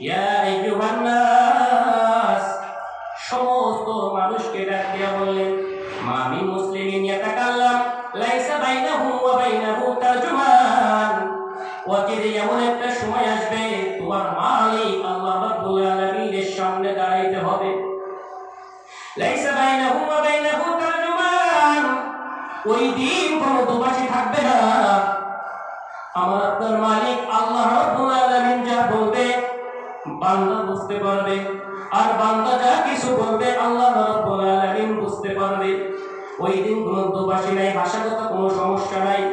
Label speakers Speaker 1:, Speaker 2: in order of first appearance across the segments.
Speaker 1: ইয়া আইয়ুহান নাস, সমস্ত মানুষকে ডাক দিয়া বললেন, মা মিন মুসলিমিন ইয়াতাকাল্লাম লাইসা বাইনাহু ওয়া বাইনাহু তারজুমান। ওয়াকিদে এমন একটা সময় আসবে তোমার মালিক আল্লাহ রাব্বুল আলামিনের সামনে দাঁড়াইতে হবে, লাইসা বাইনাহু ওয়া বাইনাহু তারজুমান, ওই দিন কোনো দুভাষী থাকবে না। আমার আপনার মালিক আল্লাহ রাব্বুল আলামিন যা বলবে বান্দা বুঝতে পারবে, আর বান্দা যা কিছু বলবে আল্লাহ রাব্বুল আলামিন বুঝতে পারবে। ওই দিন কোনো দুভাষী নাই, ভাষাগত কোনো সমস্যা নাই।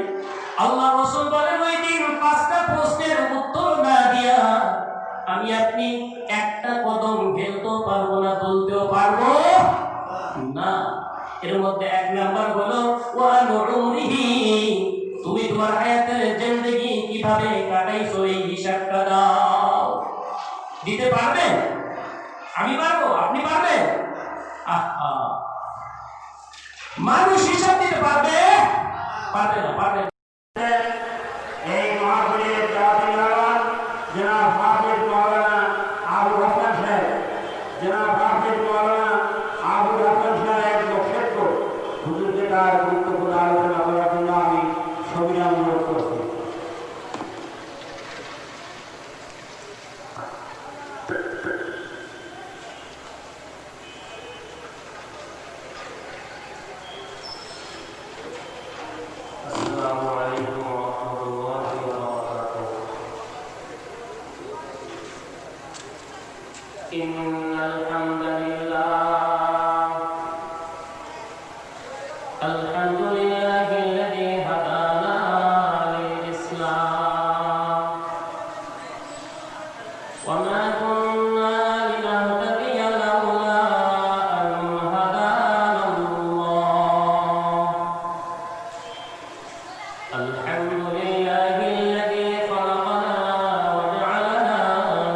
Speaker 1: আল্লাহ রাসূল বলেন, ওই দিন 5টা প্রশ্নের উত্তর না দিয়া আমি আপনি একটা কদম ফেলতেও পারবো না, বলতেও পারবো না। এর মধ্যে 1 নাম্বার হলো ওয়া নুরুহি, তুমি তোমার হায়াতের জিন্দেগি কিভাবে কাটাইছো এই হিসাবটা দাও। দিতে পারবেন? আমি পারবো, আপনি পারবেন? আহা, মানুষ হিসাব দিতে পারবে? পারবে না, পারবে।
Speaker 2: এই মাহফিলের দাওয়াত জনাব হাফিজ মাওলানা আবু হাসান সাহেব, জনাব হাফিজ মাওলানা আবু হাসান সাহেব মুশাক্ক হুজুরকে তার গুরুত্বপূর্ণ আলোচনা করার জন্য আমি সবিনয় অনুরোধ করছি।
Speaker 1: আসসালামু আলাইকুম ওয়া রাহমাতুল্লাহি ওয়া বারাকাতুহু। ইন্নাল হামদালিল্লাহ, আলহামদুলিল্লাহিল্লাযী হাদানা লিল ইসলাম ওয়া মা কুন্না লিনাহতাদিয়া লাউলা আন হাদানাল্লাহ। الحمد لله الذي خلقنا وجعلنا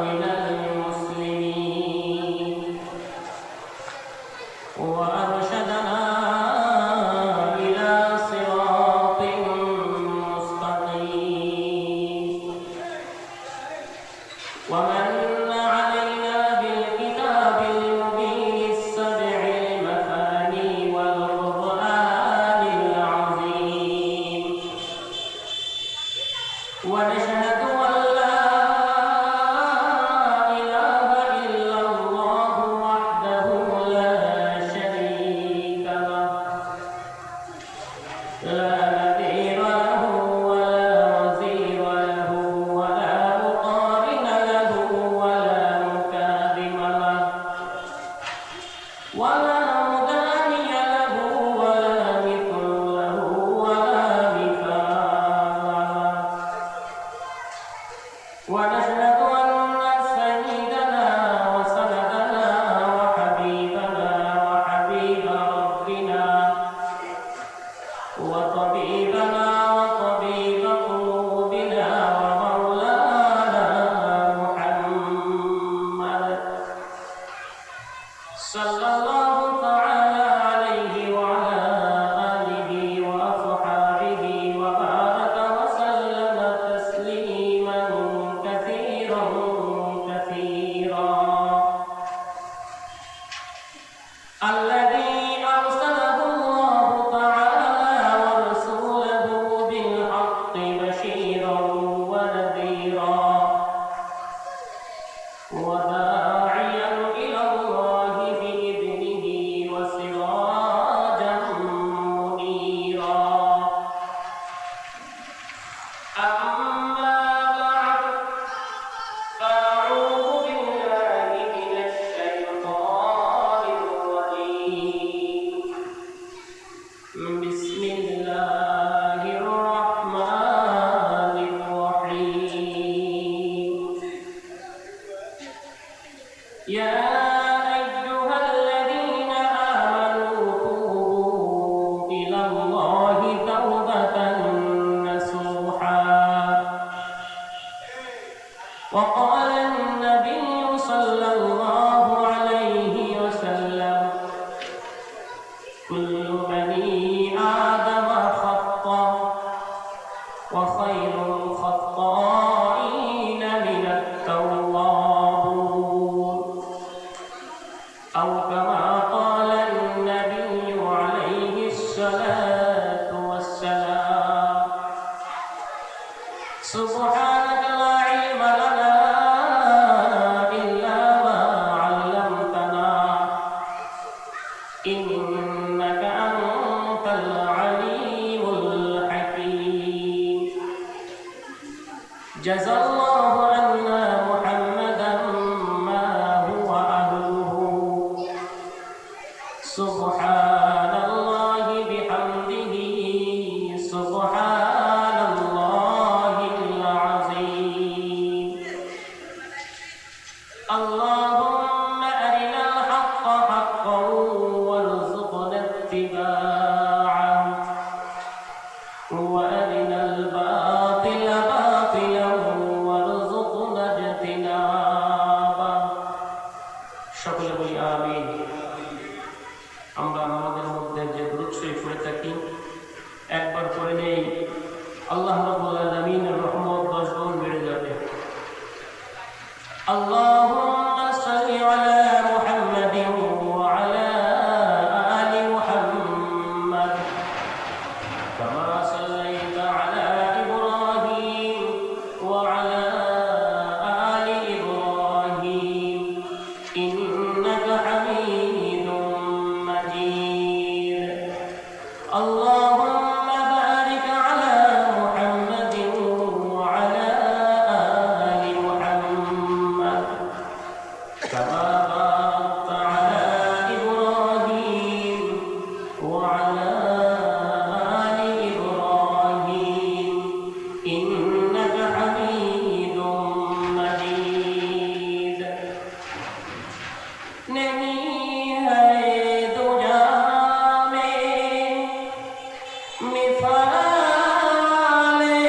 Speaker 1: من المسلمين وأرشدنا إلى صراط مستقيم ومن علينا بالكتاب المبين السبع المثاني والقرآن العظيم. ونشهد أن لا إله إلا الله وحده لا شريك له، لا نظير له ولا وزير له ولا مقارن له ولا مكاذب له ولا مداني له ولا مثل له ولا مثال له. ونشهد أن سيدنا وسندنا وحبيبنا وحبيب ربنا وطبيبنا وطبيب قلوبنا ومولانا محمد صلى الله تعالى عليه وعلى آله وأصحابه وبارك وسلم تسليما كثيرا كثيرا. الذي أرسله الله تعالى ورسوله بالحق بشيرا ونذيرا وداعيا إلى الله بإذنه وسراجا منيرا. أما بعد، فأعوذ بالله من الشيطان الرجيم. بسم الله الرحمن الرحيم. يا أيها الذين آمنوا توبوا إلى الله توبة نصوحا. وقال النبي صلى الله عليه وسلم: كل بني آدم خطأ وخير الخطائين من التواب. سبحانك لا علم لنا إلا ما علمتنا إنك أنت العليم الحكيم جزا الله عنا محمدا ما هو أهله سبحان الله بحمده سبحان الله العظيم اللهم أرنا الحق حقا وارزقنا اتباعه وأرنا الباطل باطلا وارزقنا اجتنابه সকলে বলি আমিন আমরা আমাদের মধ্যে যে দুরূদ শরীফ পড়ে থাকি একবার পড়ে নেই আল্লাহ রাব্বুল আলামিনের রহমত 10 গুণ বেড়ে যাবে আল্লাহুম্মা সাল্লি আলা মুহাম্মাদিন ওয়া আলা আলি মুহাম্মাদ কামা সাল্লাইতা আলা ইব্রাহিম ওয়া আলা আলি ইব্রাহিম ইন্নাকা হামিদুম মাজিদ اللهم بارك على محمد وعلى آل محمد كما باركت على إبراهيم وعلى آل إبراهيم إنك حميد مجيد नहीं है दुनिया में मिसाले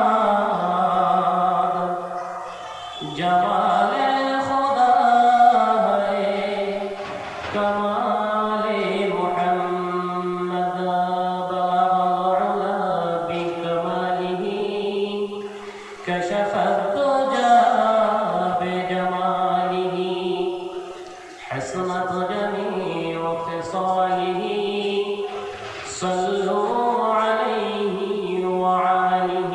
Speaker 1: मुहम्मद जमाले खुदा है कमाले मुहम्मद बलगल बिकमालिही कशफ الدجى بجماله حسنت جميع خصاله صلوا عليه وعليه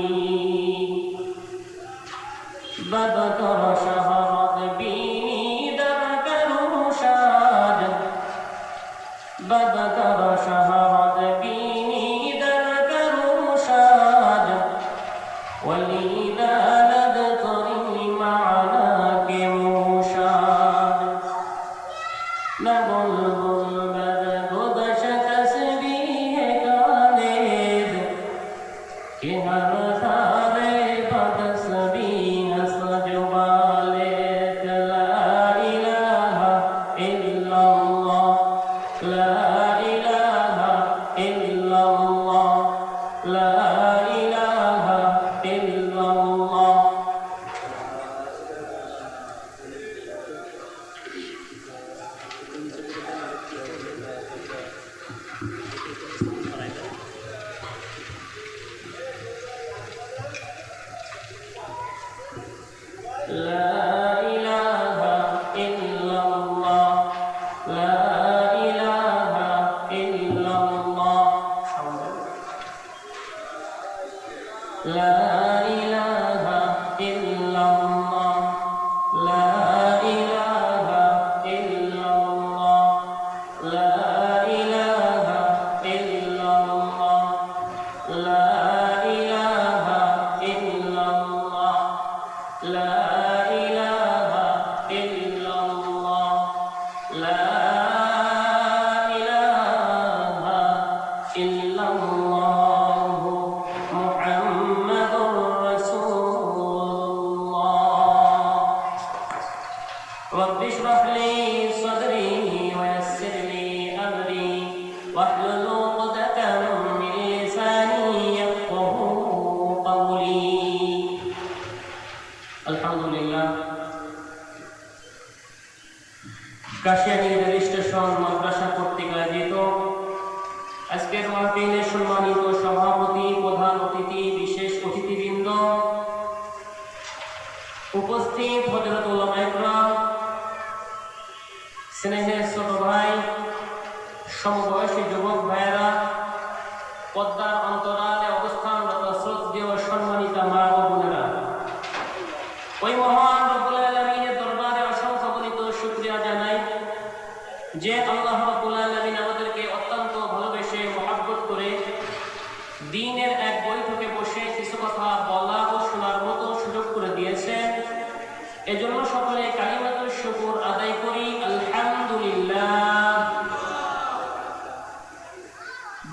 Speaker 1: بدر شهرت بيني درك الرشاد بدر شهرت بيني درك الرشاد ولذا نذكرني معناك موشاد نبل بلبل بدش تسبيح كالد कि हर थारे बदसबीह सजबाले ला इलाहा इल्लल्लाह ला इलाहा इल्लल्लाह ला इलाहा इल्लल्लाह لا إله إلا الله لا إله إلا الله لا إله إلا الله لا إله إلا الله لا إله إلا الله لا إله إلا الله لا إله إلا الله لا إله إلا الله محمد رسول الله رب اشرح لي صدري ويسر لي أمري واحلل عقدة من لساني يفقهوا قولي الحمد لله কাশিয়ানী রেল স্টেশন মাদ্রাসা কর্তৃক আয়োজিত আজকের মাহফিলের সম্মানিত সভাপতি প্রধান অতিথি বিশেষ অতিথিবৃন্দ উপস্থিত হযরত উলামায়ে কেরাম স্নেহের ছোট ভাই সমবয়সী যুবক ভাইয়েরা পদ্মার অন্তরালে অবস্থানরত শ্রদ্ধেয় যে আল্লাহ রাব্বুল আলামিন আমাদেরকে অত্যন্ত ভালোবেসে মহব্বত করে দ্বীনের এক বৈঠকে বসে কিছু কথা বলা ও শোনার মতো সুযোগ করে দিয়েছেন। এজন্য সকলে কালিমাতুশ শুকর আদায় করি, আলহামদুলিল্লাহ।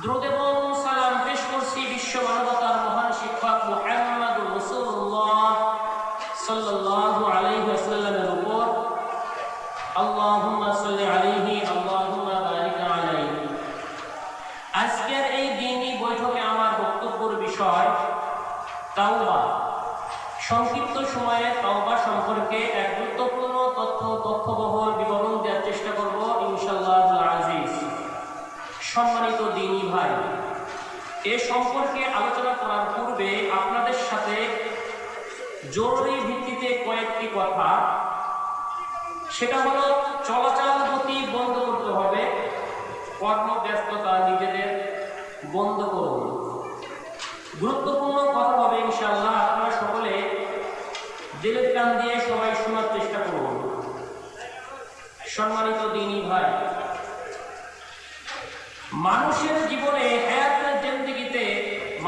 Speaker 1: দ্রুত এবং সালাম পেশ করছি বিশ্ব মানবতার মহান শিক্ষক মুহাম্মদুর রাসূলুল্লাহ সাল্লাল্লাহু আলাইহি ওয়াসাল্লামের উপর। আল্লাহুম্মা সাল্লি আলাইহি আল্লাহুম্মা বারিক আলাইহি। আজকের এই দ্বীনি বৈঠকে আমার বক্তব্যের বিষয় তাওবা। সংক্ষিপ্ত সময়ে তাওবা সম্পর্কে এক গুরুত্বপূর্ণ তথ্যবহুল বিবরণ দেওয়ার চেষ্টা করব ইনশাআল্লাহুল আজিজ। সম্মানিত দ্বীনি ভাই, এ সম্পর্কে আলোচনা করার পূর্বে আপনাদের সাথে জরুরি ভিত্তিতে কয়েকটি কথা, সেটা হলো চলাচল গতি বন্ধ করতে হবে, কর্মব্যস্ততা নিজেদের বন্ধ করুন। গুরুত্বপূর্ণ কথা হবে ইনশাআল্লাহ, আপনারা সকলে দিলের কান দিয়ে সবাই শোনার চেষ্টা করুন। সম্মানিত দ্বীনি ভাই, মানুষের জীবনে হায়াতের জিন্দেগিতে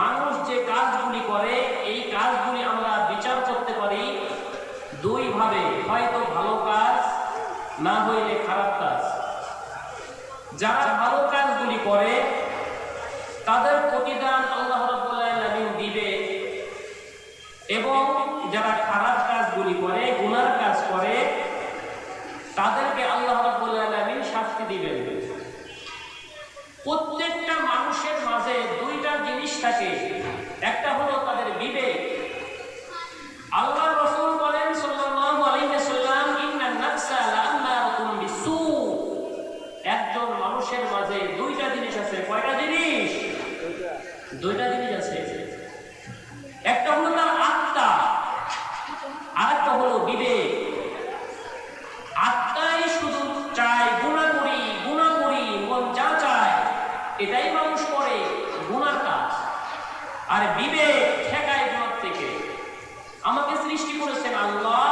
Speaker 1: মানুষ যে কাজগুলি করে এই কাজগুলি আমরা বিচার করতে পারি দুই ভাবে, হয়তো ভালো কাজ, না হইলে খারাপ কাজ। যারা ভালো কাজগুলি করে তাদের প্রতিদান আল্লাহ রাব্বুল আলামিন দিবে, এবং যারা খারাপ কাজগুলি করে, গুনার কাজ করে, তাদেরকে আল্লাহ রাব্বুল আলামিন শাস্তি দিবেন। প্রত্যেকটা মানুষের মাঝে দুইটা জিনিস থাকে, একটা হলো তাদের বিবেক। আল্লাহ রাসূল বলেন সাল্লাল্লাহু আলাইহি ওয়াসাল্লাম, ইন্নান নাফসা লাআমারাতুম বিসু। একজন মানুষের মাঝে দুইটা জিনিস আছে। কয়টা জিনিস? দুইটা জিনিস আছে। একটা হলো তার আত্মা, আর একটা হলো বিবেক। আত্মাই শুধু চায় গুনাহ করি, মন যা চায় এটাই মানুষ করে, গুনার কাজ। আর বিবেক ঠেকায় গুনার থেকে। আমাকে সৃষ্টি করেছেন আল্লাহ,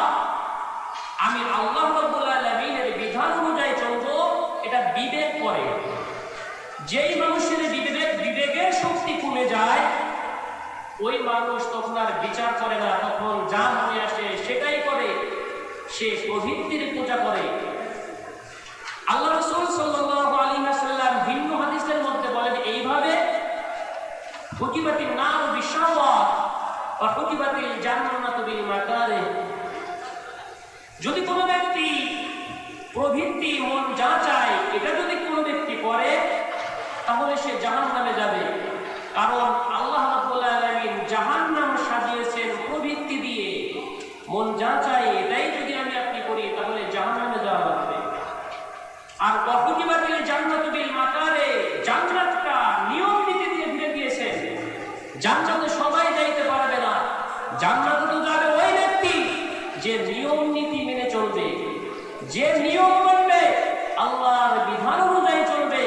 Speaker 1: আমি আল্লাহ রাব্বুল আলামিনের বিধান অনুযায়ী চলবো, এটা বিবেক করে। যেই মানুষের বিবেকের শক্তি কমে যায়, ওই মানুষ তখন আর বিচার করে না, তখন যা মনে আসে সেটাই করে, সে প্রবৃত্তির পূজা করে। আল্লাহ রাসূল সাল্লাল্লাহু আলাইহি ওয়াসাল্লাম ভিন্ন হাদিসের মধ্যে বলেন এইভাবে, হুকিবাতিন নারু বিশাওয়াত ওয়া হুকিবাতিল জান্নাতু বিল মাকারিহ। যদি কোনো ব্যক্তি প্রবৃত্তি, মন যা চায় এটা যদি কোনো ব্যক্তি করে, তাহলে সে জাহান্নামে যাবে। কারণ আল্লাহ রাব্বুল আলামিন জাহান্নাম সাজিয়েছেন প্রবৃত্তি দিয়ে। মন যা চায় এটাই যদি আপনি করি, তাহলে জাহান্নামে যাওয়া লাগবে। আর ওয়াহুকিবাতিল জান্নাতু বিল মাকারিহ, জান্নাতটা নিয়ম নীতি দিয়ে ঘিরে দিয়েছেন। জান্নাতে সবাই যাইতে পারবে না, জান্নাতে তো যাবে ওই ব্যক্তি যে নিয়ম নীতি মেনে চলবে, যে নিয়ম মানবে, আল্লাহর বিধান অনুযায়ী চলবে,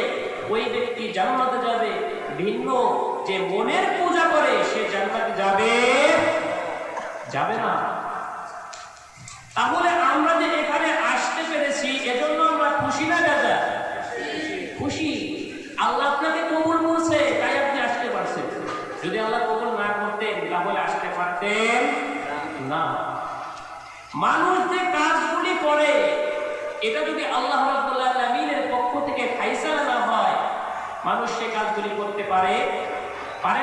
Speaker 1: ওই ব্যক্তি জান্নাতে যাবে। ভিন্ন যে মনের পূজা করে সে জান্নাতে যাবে না। তাহলে আমরা যে এখানে আসতে পেরেছি, এজন্য আমরা খুশি না বেজার? খুশি। আল্লাহ আপনাকে কবুল করছে, তাই আপনি আসতে পারছেন। যদি আল্লাহ কবুল না করতেন তাহলে আসতে পারতেন না। মানুষ যে কাজগুলি করে এটা যদি আল্লাহ রাব্বুল আলামিনের পক্ষ থেকে ফায়সালা না হয়, মানুষ সে কাজগুলি করতে পারে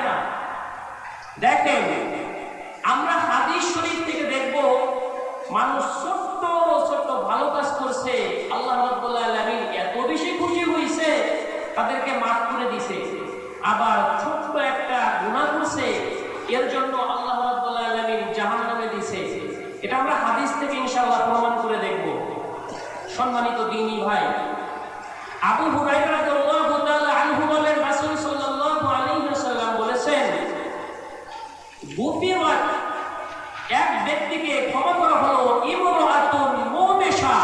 Speaker 1: না। দেখেন, আমরা হাদিস শরীফ থেকে দেখব মানুষ ছোট্ট ছোট্ট ভালো কাজ করছে, আল্লাহ রাব্বুল আলামিন এত বেশি খুশি হইছে তাদেরকে মাফ করে দিয়েছে। আবার ছোট্ট একটা গুনাহ করছে, এর জন্য আল্লাহ রাব্বুল আলামিন জাহান্নামে দিয়েছে। এটা আমরা হাদিস থেকে ইনশাআল্লাহ প্রমাণ করে দেখব। সম্মানিত দ্বীনি ভাই, আবু হুরায়রা রাদিয়াল্লাহু তাআলা আনহু বলেন, রাসূল সাল্লাল্লাহু আলাইহি ওয়াসাল্লাম বলেছেন, গুফিরাত, এক ব্যক্তিকে ক্ষমা করা হলো, ইমরাতুন মুমিশা,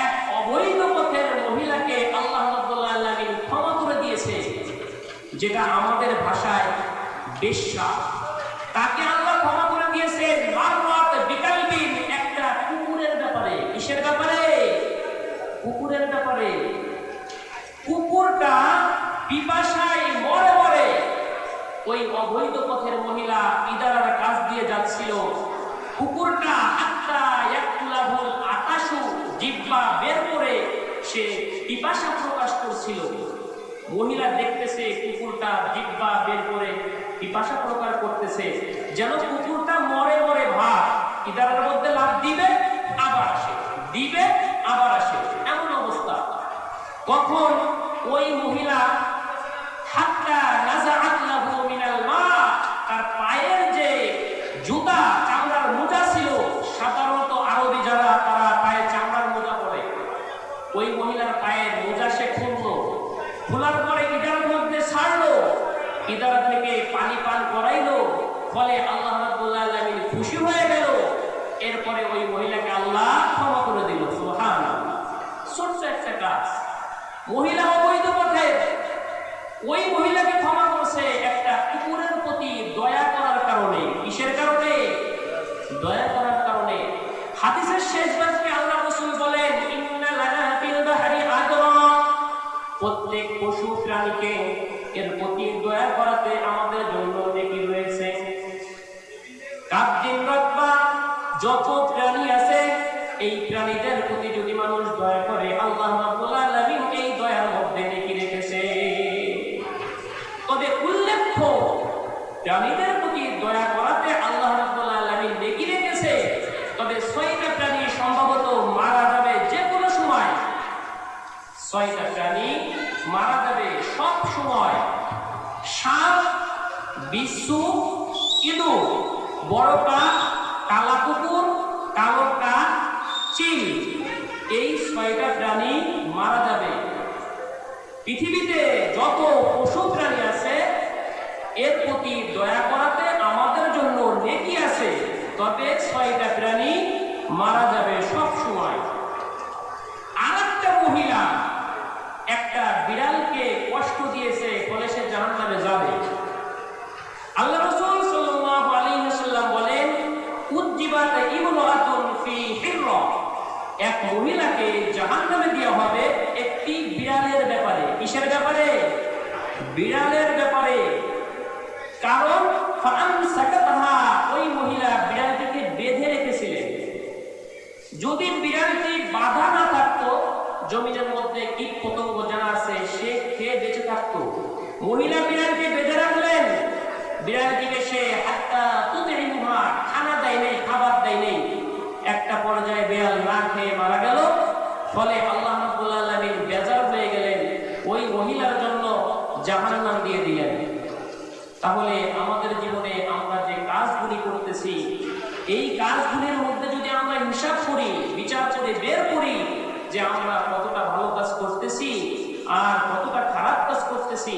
Speaker 1: এক অবৈধ পথের মহিলাকে আল্লাহ রাব্বুল আলামিন ক্ষমা করে দিয়েছে, যেটা আমাদের ভাষায় বেশ্যা। তাকে আল্লাহ ক্ষমা করে দিয়েছেন মারওয়াত বিকালবিন, একটা কুকুরের ব্যাপারে। কিসের ব্যাপারে? কুকুরের ব্যাপারে। অবৈধ পথের মহিলা ইদারার কাছ দিয়ে যাচ্ছিল। কুকুরটা হাত্তা ইয়াকুলাহুল আতাশু, জিহ্বা বের করে সে পিপাসা প্রকাশ করছিল। মহিলা দেখতেছে কুকুরটা জিহ্বা বের করে পিপাসা প্রকাশ করতেছে, যেন কুকুরটা মরে মরে ভাব, ইদারার মধ্যে লাফ দিবে আবার আসে, দিবে আবার আসে, এমন অবস্থা। কখন ওই মহিলা হাত্তা নাযাআত লাহু মিনাল মা, তার পায়ের যে জুতা চামড়ার মোজা ছিল, সাধারণত আরবি যারা তারা পায়ে চামড়ার মোজা পরে, ওই মহিলার পায়ের মোজা সে খুললো, খোলার পরে ইদারার মধ্যে ছাড়লো, ইদারা থেকে পানি পান করাইলো, ফলে আল্লাহ রাব্বুল আলামিন খুশি হয়ে গেল। এরপরে ওই মহিলাকে আল্লাহ ক্ষমা করে দিল। সুবহানাল্লাহ। ছোট্ট একটা কাজ, মহিলা অবৈধ পথে, ওই মহিলাকে ক্ষমা করছে একটা কুকুরের প্রতি দয়া করার কারণে। কিসের কারণে? দয়া করার কারণে। হাদিসের শেষ বাক্যে আল্লাহ রাসূল বলেন, ইন্না লানা ফিল বাহরি আদরা, প্রত্যেক পশু প্রাণীকে এর প্রতি দয়া করাতে আমাদের জন্য নেকি রয়েছে। কাবদিন রাব্বা, যত প্রাণী আছে এই প্রাণীদের প্রতি যদি মানুষ দয়া করে, আল্লাহ রাব্বুল আলামিন এই দয়ার মধ্যে নেকি রেখেছে। তবে উল্লেখ্য, প্রাণীদের প্রতি দয়া করাতে আল্লাহ রাব্বুল আলামিন নেকি রেখেছে, তবে 6টা প্রাণী সম্ভবত মারা যাবে যে কোনো সময়। 6টা প্রাণী মারা যাবে সব সময়। সাপ, বিচ্ছু, ইঁদুর, বড় কাক, কালা কুকুর, কালো কাক, চিল, এই 6টা প্রাণী মারা যাবে। পৃথিবীতে যত পশু প্রাণী আছে এর প্রতি দয়া করাতে আমাদের জন্য নেকি আছে, তবে 6টা প্রাণী মারা যাবে সব সময়। আরেকটা মহিলা একটা বিড়ালকে কষ্ট দিয়েছে, ফলে সে জাহান্নামে যাবে। আল্লাহ রাসূল সাল্লাল্লাহু আলাইহি ওয়াসাল্লাম বলেন, উজ্জিবাত ইমরাতুন ফি হিররা, এক মহিলাকে জাহান্নামে দেওয়া হবে একটি বিড়ালের ব্যাপারে। কিসের ব্যাপারে? বিড়ালের ব্যাপারে। কারণ ফাআমসাকাতহা, ওই মহিলা বিড়ালটিকে বেঁধে রেখেছিলেন। যদি বিড়ালটি বাঁধা না থাকতো, জমিনের মধ্যে কীট পতঙ্গ যারা আছে সে খেয়ে বেঁচে থাকতো। মহিলা বিড়ালকে বেঁধে রাখলেন, বিড়ালটিকে সে হাত্তা তুতিমুহা, খানা দেয় নেই, খাবার দেয় নেই। একটা পর্যায়ে বিড়াল না খেয়ে মারা গেল। ফলে আল্লাহ রাব্বুল আলামিন বেজার হয়ে গেলেন, ওই মহিলার জন্য জাহান্নাম দিয়ে দিলেন। তাহলে আমাদের জীবনে আমরা যে কাজগুলি করতেছি, এই কাজগুলির মধ্যে যদি আমরা হিসাব করি, বিচার করে বের করি যে আমরা কতটা ভালো কাজ করতেছি আর কতটা খারাপ কাজ করতেছি,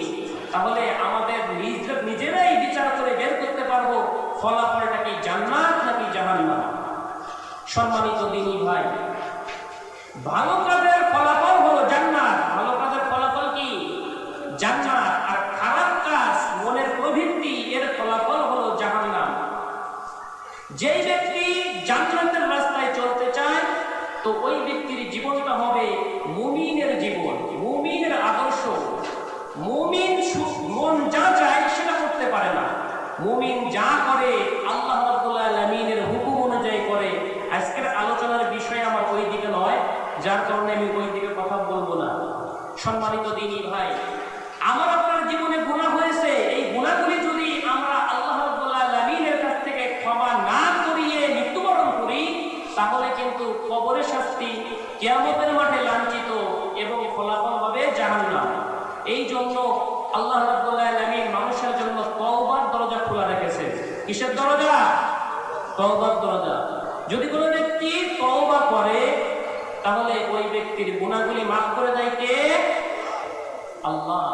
Speaker 1: তাহলে আমাদের নিজেরাই বিচার করে বের করতে পারবো ফলাফলটা কি জান্নাত নাকি জাহান্নাম। সম্মানিত দিনী ভাই, ভালো কাজের ফলাফল হলো জান্নাত। ভালো কাজের ফলাফল কি? জান্নাত। আর খারাপ কাজ, মনের প্রবৃত্তি, এর ফলাফল হলো জাহান্নাম। যেই ব্যক্তি জান্নাতের রাস্তায় চলতে চায়, তো ওই ব্যক্তির জীবনটা হবে মুমিনের জীবন, মুমিনের আদর্শ। মুমিন মন যা চায় সেটা করতে পারে না। মুমিন যা করে আল্লাহ রাব্বুল আলামিনের হুকুম অনুযায়ী করে। আজকের আলোচনার বিষয় আমার ওই দিকে নয়, যার কারণে আমি ওই দিকে কথা বলবো না। সম্মানিত দিনী ভাই, আমার আপনার জীবনে গুনাহ হয়েছে, এই গুনাহগুলি যদি আমরা আল্লাহ রাব্বুল আলামিনের কাছ থেকে ক্ষমা না করিয়ে মৃত্যুবরণ করি, তাহলে কিন্তু কবরের শাস্তি, কিয়ামতের মাঠে লাঞ্ছিত এবং ফলাফল হবে জাহান্নাম। এই জন্য আল্লাহ রাব্বুল আলামিন মানুষের জন্য তওবার দরজা খোলা রেখেছেন। কিসের দরজা? তওবার দরজা। যদি কোনো ব্যক্তি তওবা করে, তাহলে ওই ব্যক্তির গুনাহগুলি মাফ করে দেয় কে? আল্লাহ।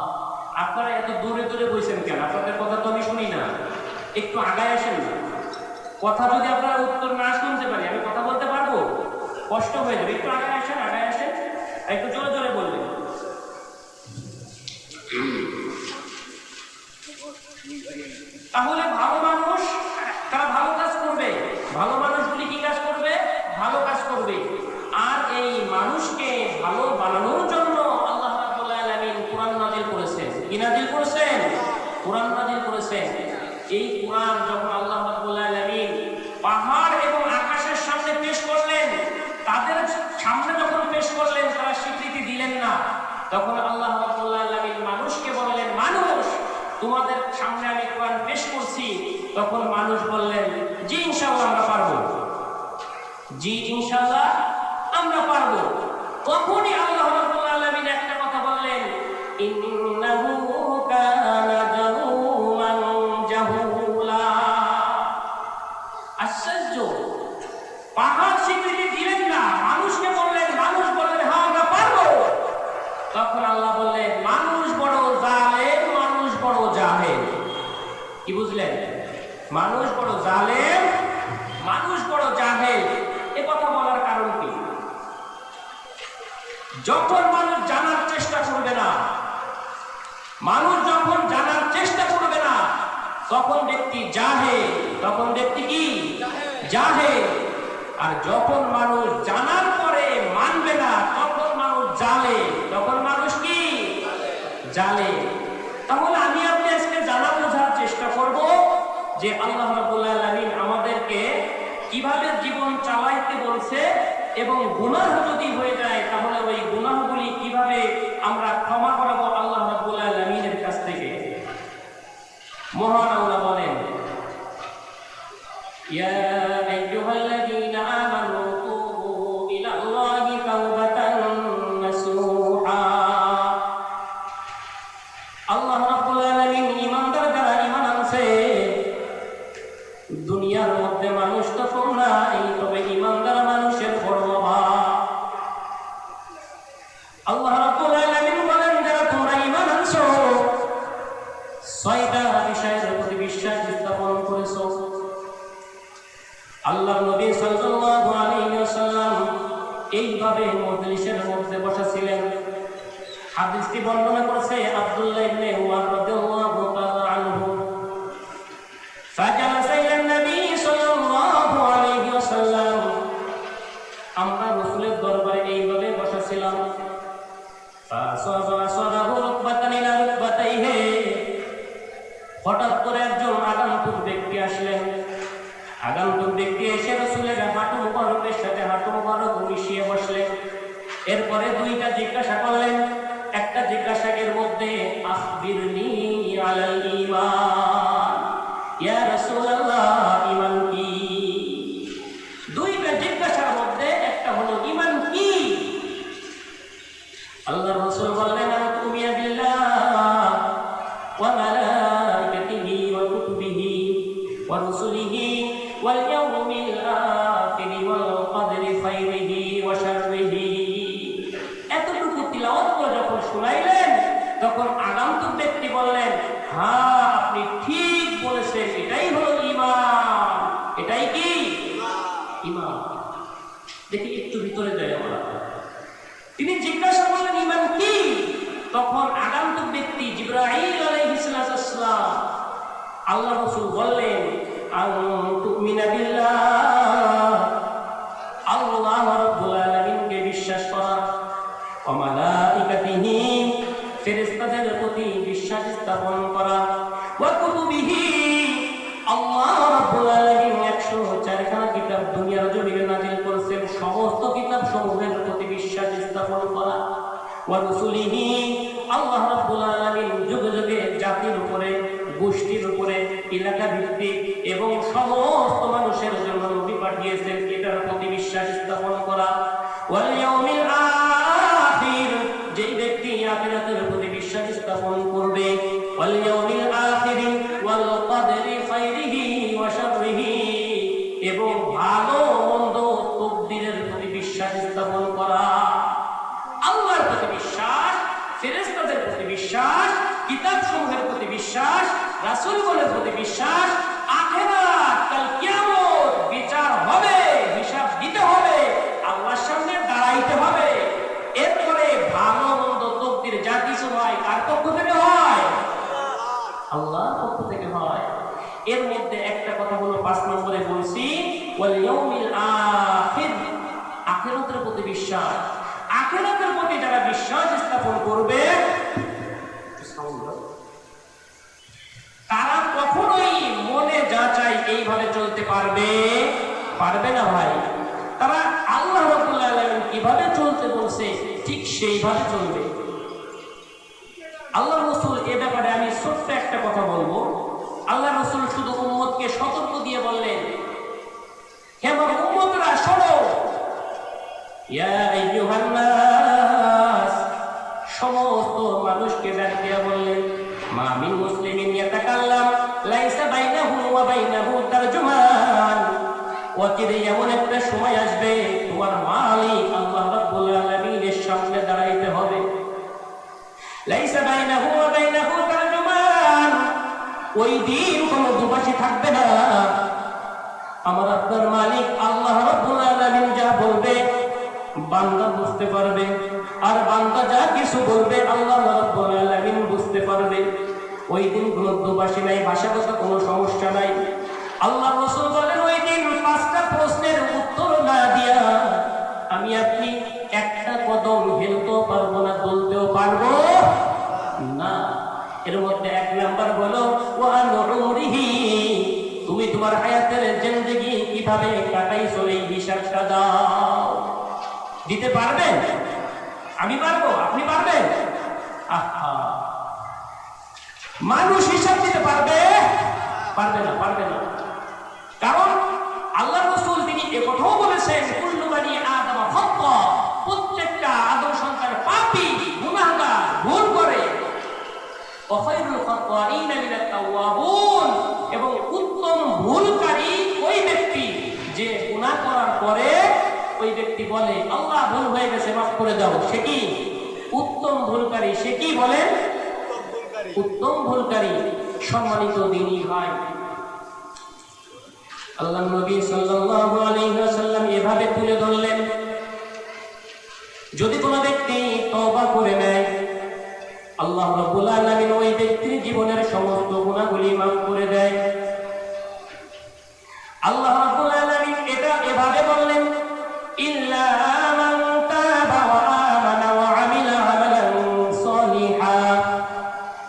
Speaker 1: আপনারা এত দূরে দূরে বসেন কেন? আপনাদের কথা তো আমি শুনি না, একটু আগায় আসেন না। কথা যদি আপনারা উত্তর না শুনতে পারি, আমি কথা বলতে পারবো? কষ্ট হয়ে যাবে। একটু আগায় আসেন, আগায় আসেন, একটু জোরে জোরে বলবেন। তাহলে ভালো মানুষ তারা ভালো কাজ করবে, ভালো মানুষগুলি কি কাজ করবে? ভালো কাজ করবে। আর এই মানুষকে ভালো বানানোর জন্য আল্লাহ রাব্বুল আলামিন কোরআন নাযিল করেছেন। কি নাযিল করেছেন? কোরআন নাযিল করেছেন। এই কোরআন যখন আল্লাহ রাব্বুল আলামিন পাহাড় এবং আকাশের সামনে পেশ করলেন, তাদের সামনে যখন পেশ করলেন তারা স্বীকৃতি দিলেন না, তখন আল্লাহ রাব্বুল আলামিন মানুষকে বললেন, মানুষ তোমাদের সামনে আমি কোরআন পেশ করছি। তখন মানুষ বললেন, জি ইনশাআল্লাহ আমরা পারবো, জি ইনশাআল্লাহ আমরা পারবো। তখনই আল্লাহ রাব্বুল আলামিন একটা কথা বললেন, ইন্নাহু কানা যালুমান জাহুলা। আশ্চর্য, পাহাড় স্বীকৃতি দিলেন না, মানুষকে বললেন, মানুষ বললেন হ্যাঁ আমরা পারবো। তখন আল্লাহ বললেন, মানুষ বড় জালেম, মানুষ বড় জাহেল। কি বুঝলেন? মানুষ বড় জালেম, মানুষ বড় জাহেল। এ কথা বলার কারণ কি? যখন মানুষ জানার চেষ্টা করবে না, মানুষ যখন জানার চেষ্টা করবে না, তখন ব্যক্তি জাহেল। তখন ব্যক্তি কি? জাহেল। আর যখন মানুষ জানার পরে মানবে না, তখন মানুষ জালেম। তখন মানুষ কি? জালেম। তাহলে আমি আপনি আজকে জানা বোঝার চেষ্টা করব যে আল্লাহ রাব্বুল আলামিন আমাদেরকে কিভাবে জীবন চালাইতে বলছে, এবং গুনাহ যদি হয়ে যায় তাহলে ওই গুনাহগুলি কিভাবে আমরা ক্ষমা করাবো আল্লাহ রাব্বুল আলামিনের কাছ থেকে। মহান আল্লাহ বলেন, ইয়া আইয়ুহাল্লাযীনা আমানু তুবু ইলাল্লাহি তাওবাতান নাসুহা। আল্লাহ রাব্বুল আলামিন ঈমানদার যারা ঈমান আনছে, দুনিয়ার মধ্যে মানুষ তো কম নাই, তবে ঈমানদার মানুষের বড় অভাব। আল্লাহ রাব্বুল আলামিন বলেন, যারা তোমরা ঈমান আনছো, ছয়টা বিষয়ের প্রতি বিশ্বাস স্থাপন করেছো। আল্লাহর নবী সাল্লাল্লাহু আলাইহি ওয়াসাল্লাম এইভাবে মজলিসের মধ্যে বসা ছিলেন। হাদিসটি বর্ণনা করেছে আব্দুল্লাহ ইবনে উমর রাদিয়াল্লাহু তাআলা আনহু। ফাজালাসা ইলা নবী সাল্লাল্লাহু আলাইহি ওয়াসাল্লাম, আমরা রাসূলের দরবারে এইভাবে বসা ছিলাম। ফাসাবাহু রুকবাতান ইলা রুকবাতাইহি, হঠাৎ করে একজন আগন্তুক ব্যক্তি আসলেন। আগন্তুক ব্যক্তি এসে রাসূলের হাঁটু মুবারকের সাথে হাঁটু মুবারক মিশিয়ে বসলেন। এরপরে দুইটা জিজ্ঞাসা করলেন। একটা জিজ্ঞাসার মধ্যে আখবিরনি আলাল ঈমান, ইয়া রাসূলুল্লাহ ঈমান কি? দুইটা জিজ্ঞাসার মধ্যে একটা হলো ঈমান কি। আল্লাহর রাসূল বললেন, তুমিয়া বিল্লাহ ওয়া মালাইকাতিহি ওয়া কুতুবিহি ওয়া রুসুলিহি ওয়াল ইয়াউমিল আখির ওয়াল কদরি খাইরিহি ওয়া শাররিহি। এতটুকু তিলাওয়াত করে যখন শুনাইলেন, তখন আগন্তুক ব্যক্তি বললেন, হ্যাঁ আপনি ঠিক বলেছেন, এটাই হলো ঈমান। এটাই কি? ঈমান। দেখি একটু ভিতরে যাই আমরা। তিনি জিজ্ঞাসা করলেন, ঈমান কি? তখন আগন্তুক ব্যক্তি জিবরাইল আলাইহিস সালাম, আল্লাহ রাসূল বললেন, তুমিনা বিল্লাহ, আল্লাহ রাব্বুল আলামিনকে বিশ্বাস করা, ওয়া মালাইকাতিহি, ফেরেশতাদের প্রতি বিশ্বাস স্থাপন করা, ওয়া কুতুবিহি, আল্লাহ রাব্বুল আলামিন 104 খানা কিতাব দুনিয়ার জমিনে নাযিল করেছেন, সমস্ত কিতাব সমূহের প্রতি বিশ্বাস স্থাপন করা, ওয়া রুসুলিহি, আল্লাহ রাব্বুল আলামিন যুগে যুগে জাতির উপরে, গোষ্ঠীর উপরে, এলাকা ভিত্তিক এবং সমস্ত মানুষের জন্য নবী পাঠিয়েছেন, এটার প্রতি বিশ্বাস স্থাপন করা, ওয়াল ইয়াউমিল আখির, যেই ব্যক্তি আখিরাতের প্রতি বিশ্বাস স্থাপন করবে, ওয়াল ইয়াউমিল আখির ওয়াল কদরি খাইরিহি ওয়া শাররিহি, এবং ভালো মন্দ তকদিরের প্রতি বিশ্বাস স্থাপন করা। আল্লাহর প্রতি বিশ্বাস, ফেরেশতাদের প্রতি বিশ্বাস, কিতাব সমূহের প্রতি বিশ্বাস, রাসূলগণের প্রতি বিশ্বাস, আখিরাত, কাল কিয়ামত, বিচার হবে, হিসাব দিতে হবে, আল্লাহর সামনে দাঁড়াইতে হবে। এরপরে ভালো মন্দ তকদির যা কিছু হয় কার পক্ষ থেকে হয়? আল্লাহর পক্ষ থেকে হয়। এর মধ্যে একটা কথা হলো 5 নম্বরে বলছি, ওয়াল ইয়াউমিল আখির, আখিরাতের প্রতি বিশ্বাস। আখিরাতের প্রতি যারা বিশ্বাস স্থাপন করবে, তারা কখনোই এইভাবে চলতে পারবে? পারবে না ভাই। তারা আল্লাহ রাব্বুল আলামিন কিভাবে চলতে বলছে ঠিক সেইভাবে চলবে। আল্লাহ রাসূল এ ব্যাপারে আমি ছোট্ট একটা কথা বলবো। আল্লাহ রাসূল শুধু উম্মতকে সতর্ক দিয়ে বললেন, হে আমার উম্মতরা শোনো, ইয়া আইয়ুহান নাস, সমস্ত মানুষকে ডাক দিয়ে বললেন, মা মিন মুসলিমিন ইয়াতাকাল্লাম লাইসা বাইনাহু ওয়া বাইনাহু তারজুমান। ওয়াকিরে এমন একটা সময় আসবে তোমার মালিক আল্লাহ রাব্বুল আলামিনের সামনে দাঁড়াইতে হবে, লাইসা বাইনাহু ওয়া বাইনাহু তারজুমান, ওই দিন কোনো দুপাশে থাকবে না। আমার আপনার মালিক আল্লাহ রাব্বুল আলামিন যা বলবে বান্দা বুঝতে পারবে, আর বান্দা যা কিছু বলবে আল্লাহ রাব্বুল আলামিন বুঝতে পারবে। ওই দিন কোনো দুপাশে নাই, ভাষাগত কোনো সমস্যা নাই। আল্লাহ রাসূল বলেন, ওই দিন 5টা প্রশ্নের উত্তর না দিয়া আমি আপনি একটা কদম হেলতেও পারবো না, চলতেও পারবো না। এর মধ্যে 1 নাম্বার হলো ওয়া নুরিহি, তুমি তোমার হায়াতের জিন্দেগি কিভাবে কাটাইছো এই হিসাবটা দাও। দিতে পারবেন? আমি পারবো, আপনি পারবেন? আহা, মানুষ হিসাব দিতে পারবে? পারবে না, পারবে না। কারণ আল্লাহ রাসূল তিনি একথাও বলেছেন, কুল্লু বানি আদম খাতা, প্রত্যেকটা আদম সন্তান পাপী, গুনাহগার, ভুল করে। ওয়া খায়রুল খাত্তাইনা মিনাত তাওয়াবুন, এবং উত্তম ভুলকারী ওই ব্যক্তি যে গুনাহ করার পরে ওই ব্যক্তি বলে আল্লাহ ভুল হয়ে গেছে মাফ করে দাও, সে কি উত্তম ভুলকারী। সে কি বলেন? উত্তম ভুলকারী। সম্মানিত দ্বীনী ভাই, আল্লাহর নবী সাল্লাল্লাহু আলাইহি ওয়াসাল্লাম এভাবে তুলে ধরলেন, যদি কোনো ব্যক্তি তওবা করে নেয় আল্লাহ রাব্বুল আলামিন ওই ব্যক্তির জীবনের সমস্ত গুনাহগুলি মাফ করে দেয়। আল্লাহ রাব্বুল আলামিন এটা এভাবে বললেন, ইল্লা মান তাবা ওয়া আমানা ওয়া আমিলা আমালান সালিহান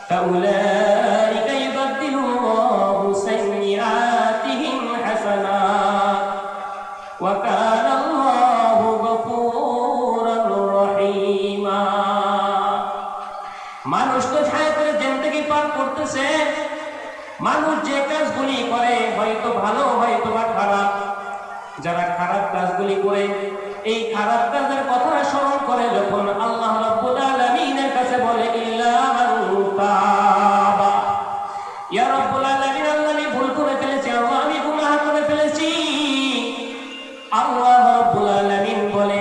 Speaker 1: ফাউলাইকা ইউবাদদিলুল্লাহু সাইয়্যাতিহিম হাসানাত ওয়া কানা আল্লাহু গফুরার রহিমা। মানুষ তো হায়াতের জিন্দেগি পার করতেছে, মানুষ যে কাজগুলি করে হয়তো ভালো হয়তো বা খারাপ, যারা খারাপ কাজগুলি করে এই খারাপ কাজের কথা স্মরণ করে যখন আল্লাহ রাব্বুল আলামিনের কাছে বলে ইল্লা মান তাবা, ইয়া রাব্বুল আলামিন আল্লাহ আমি ভুল করে ফেলেছি, আল্লাহ আমি গুনাহ করে ফেলেছি, আল্লাহ রাব্বুল আলামিন বলে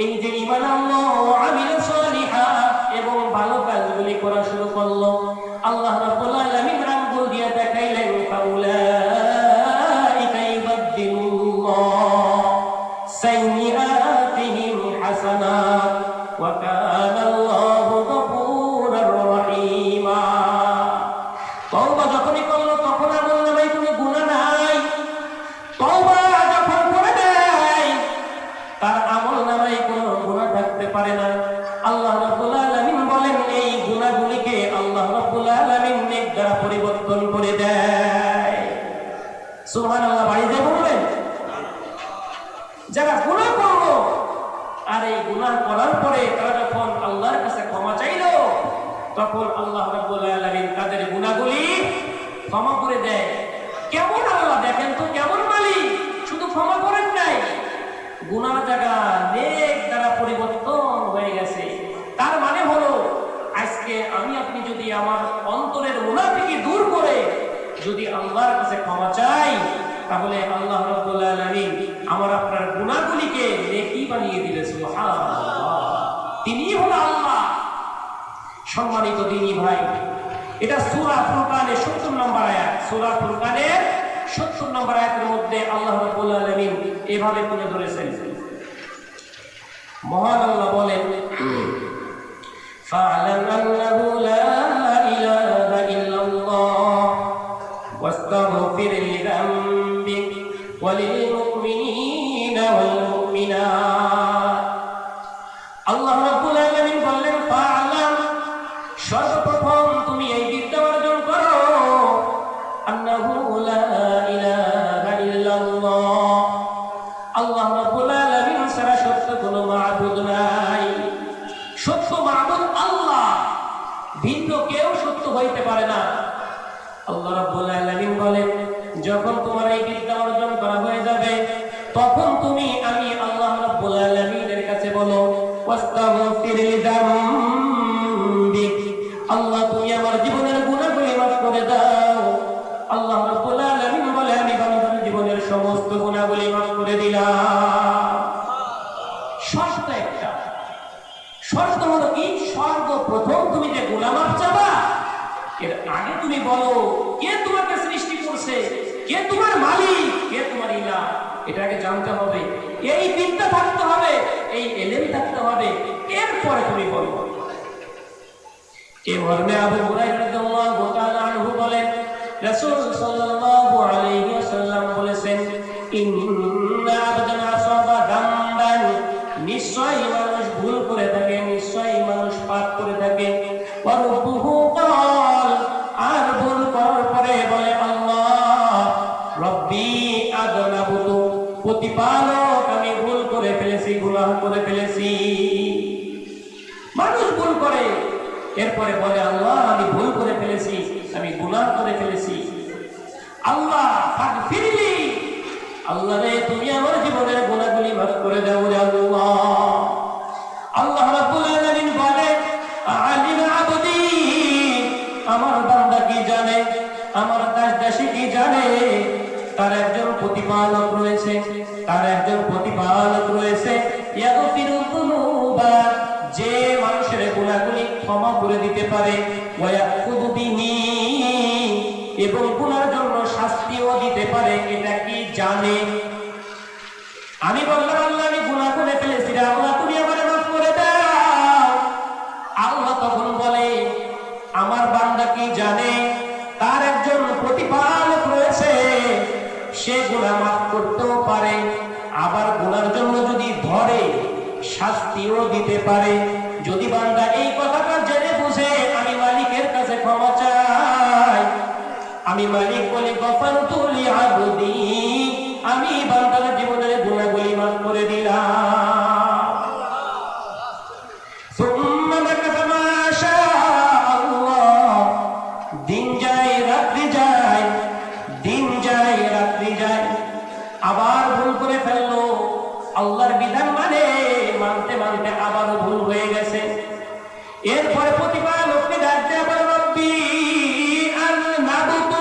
Speaker 1: এই যে ঈমান আনলো আমিলা সালিহা এবং ভালো কাজগুলি করা শুরু করলো, আল্লাহ রাব্বুল আলামিন আঙ্গুল দিয়ে দেখাইলেন ফাউলাইকা ইউবাদদিলুল্লাহু সাইয়্যাতিহিম হাসানাত ওয়া কানা আল্লাহু গফুরার রহিমা। তওবা যখনই করলো তখন আর বলল ভাই তুমি গুনাহ নাই। তওবা যখন করে দেয় তার আমলনামায় কোনো গুনাহ থাকতে পারে না। আল্লাহ রাব্বুল আলামিন বলেন এই গুনাহগুলিকে আল্লাহ রাব্বুল আলামিন নেক দ্বারা পরিবর্তন করে দেয়। সুবহানাল্লাহ, বাড়িতে বলবেন। যারা গুনাহ করলো আর এই গুনাহ করার পরে তারা যখন আল্লাহর কাছে ক্ষমা চাইলো তখন আল্লাহ রাব্বুল আলামিন তাদের গুনাহগুলি ক্ষমা করে দেয়। কেমন আল্লাহ দেখেন তো, কেমন মালিক, শুধু ক্ষমা করেন নাই, গুনার জায়গা নেক দ্বারা পরিবর্তন হয়ে গেছে। তার মানে হলো আজকে আমি আপনি যদি আমার অন্তরের মুনাফিকি দূর করে যদি আল্লাহর কাছে ক্ষমা চাই তাহলে আল্লাহ রাব্বুল আলামিন আমার আপনার গুনাহগুলিকে নেকি বানিয়ে দিবে। সুবহানাল্লাহ, তিনিই হলো আল্লাহ। সম্মানিত দ্বীনী ভাই, এটা সূরা ফুরকানের 70 নম্বর আয়াত। সূরা ফুরকানের 70 নম্বর আয়াতের মধ্যে আল্লাহ রাব্বুল আলামিন এভাবে তুলে ধরেছেন। মহান আল্লাহ বলেন, ফা'লাম আন্নাহু লা ইলাহা ইল্লাল্লাহ ওয়াস্তাগফির লিযামবিক ওয়া লিল মুমিনিনা ওয়াল মুমিনাত। আল্লাহ রাব্বুল আলামিন বললেন, ফা'লাম, সর্বপ্রথম তুমি এই বিদ্যা অর্জন করো, আন্নাহু লা ইলাহা আল্লাহ রাব্বুল আলামিন বলেন, যখন তোমার এই বিদ্যা অর্জন করা হয়ে যাবে, তখন তুমি আমি আল্লাহ রাব্বুল আলামিনের কাছে বলো, ওয়াস্তাগফির লিযামবিক, আল্লাহ তুমি আমার জীবনের গুনাহগুলি মাফ করে দাও। আল্লাহ রাব্বুল আলামিন বলে, আমি বান্দার জীবনের সমস্ত গুনাহগুলি মাফ করে দিলাম। শর্ত একটা, শর্ত হলো কি, সর্বপ্রথম তুমি যে গুনাহ মাফ চাবা, এর আগে তুমি বলো কে তোমাকে সৃষ্টি করছে, কে তোমার মালিক, কে তোমার ইলাহ, এটাকে জানতে হবে। এই বিদ্যা থাকতে হবে, এই ইলম থাকতে হবে, এরপরে তুমি বলো। এই মর্মে আবু হুরায়রা রাদিয়াল্লাহু তাআলা আনহু বলেন, রাসূল সাল্লাল্লাহু আলাইহি ওয়াসাল্লাম বলেছেন, ইন্না আবদান আসাবা দামবান, নিশ্চয়ই মানুষ ভুল করে থাকে, নিশ্চয়ই মানুষ পাপ করে থাকে। ওয়া রব্বুহু ক্বাল, আর ভুল করার পরে বলে আল্লাহ রব্বি আযনাবতু, প্রতিপালক আমি ভুল করে ফেলেছি, গুনাহ করে ফেলেছি। মানুষ ভুল করে, এরপরে বলে আল্লাহ আমি ভুল করে ফেলেছি, আমি গুনাহ করে ফেলেছি। আল্লাহ ফাগফিরলি, আল্লাহ রে তুমি আমার জীবনের গুনাহগুলি মাফ করে দাও রে আল্লাহ। আল্লাহ রাব্বুল আলামিন বলে, আলিম আবদি, আমার বান্দা কি জানে, আমার দাস-দাসী কি জানে, তার একজন প্রতিপালক রয়েছে, তার একজন প্রতিপালক রয়েছে, ইয়াগফিরুয যুনুবা, যে মানুষের গুনাহগুলি ক্ষমা করে দিতে পারে, ওয়া ইয়াখুযু বিহি, এবং গুনার জন্য শাস্তিও দিতে পারে, এটা কি জানে? আমি বললাম আল্লাহ আমি গুনাহ করে ফেলেছি, আল্লাহ তুমি আমারে মাফ করে দাও। আল্লাহ তখন বলে, আমার বান্দা কি জানে, তার একজন প্রতিপালক রয়েছে, সে গুনাহ মাফ করতেও পারে, আবার গুনার জন্য যদি ধরে শাস্তিও দিতে পারে। যদি বান্দা এই কথাটা জেনে বুঝে আমি মালিকের কাছে ক্ষমা চাই, আমি মালিক বলি গফারতু লিআবদি, আমি বান্দার জীবনের গুনাহগুলি মাফ করে দিলাম। সুম্মা মাকাসা মা শাআল্লাহ, দিন যায় রাত্রি যায়, দিন যায় রাত্রি যায়, আবার ভুল করে ফেললো, আল্লাহর বিধান মানতে মানতে আবারও ভুল হয়ে গেছে। এরপরে প্রতিপালককে ডাকতে আবার রব্বি আযনাবতু,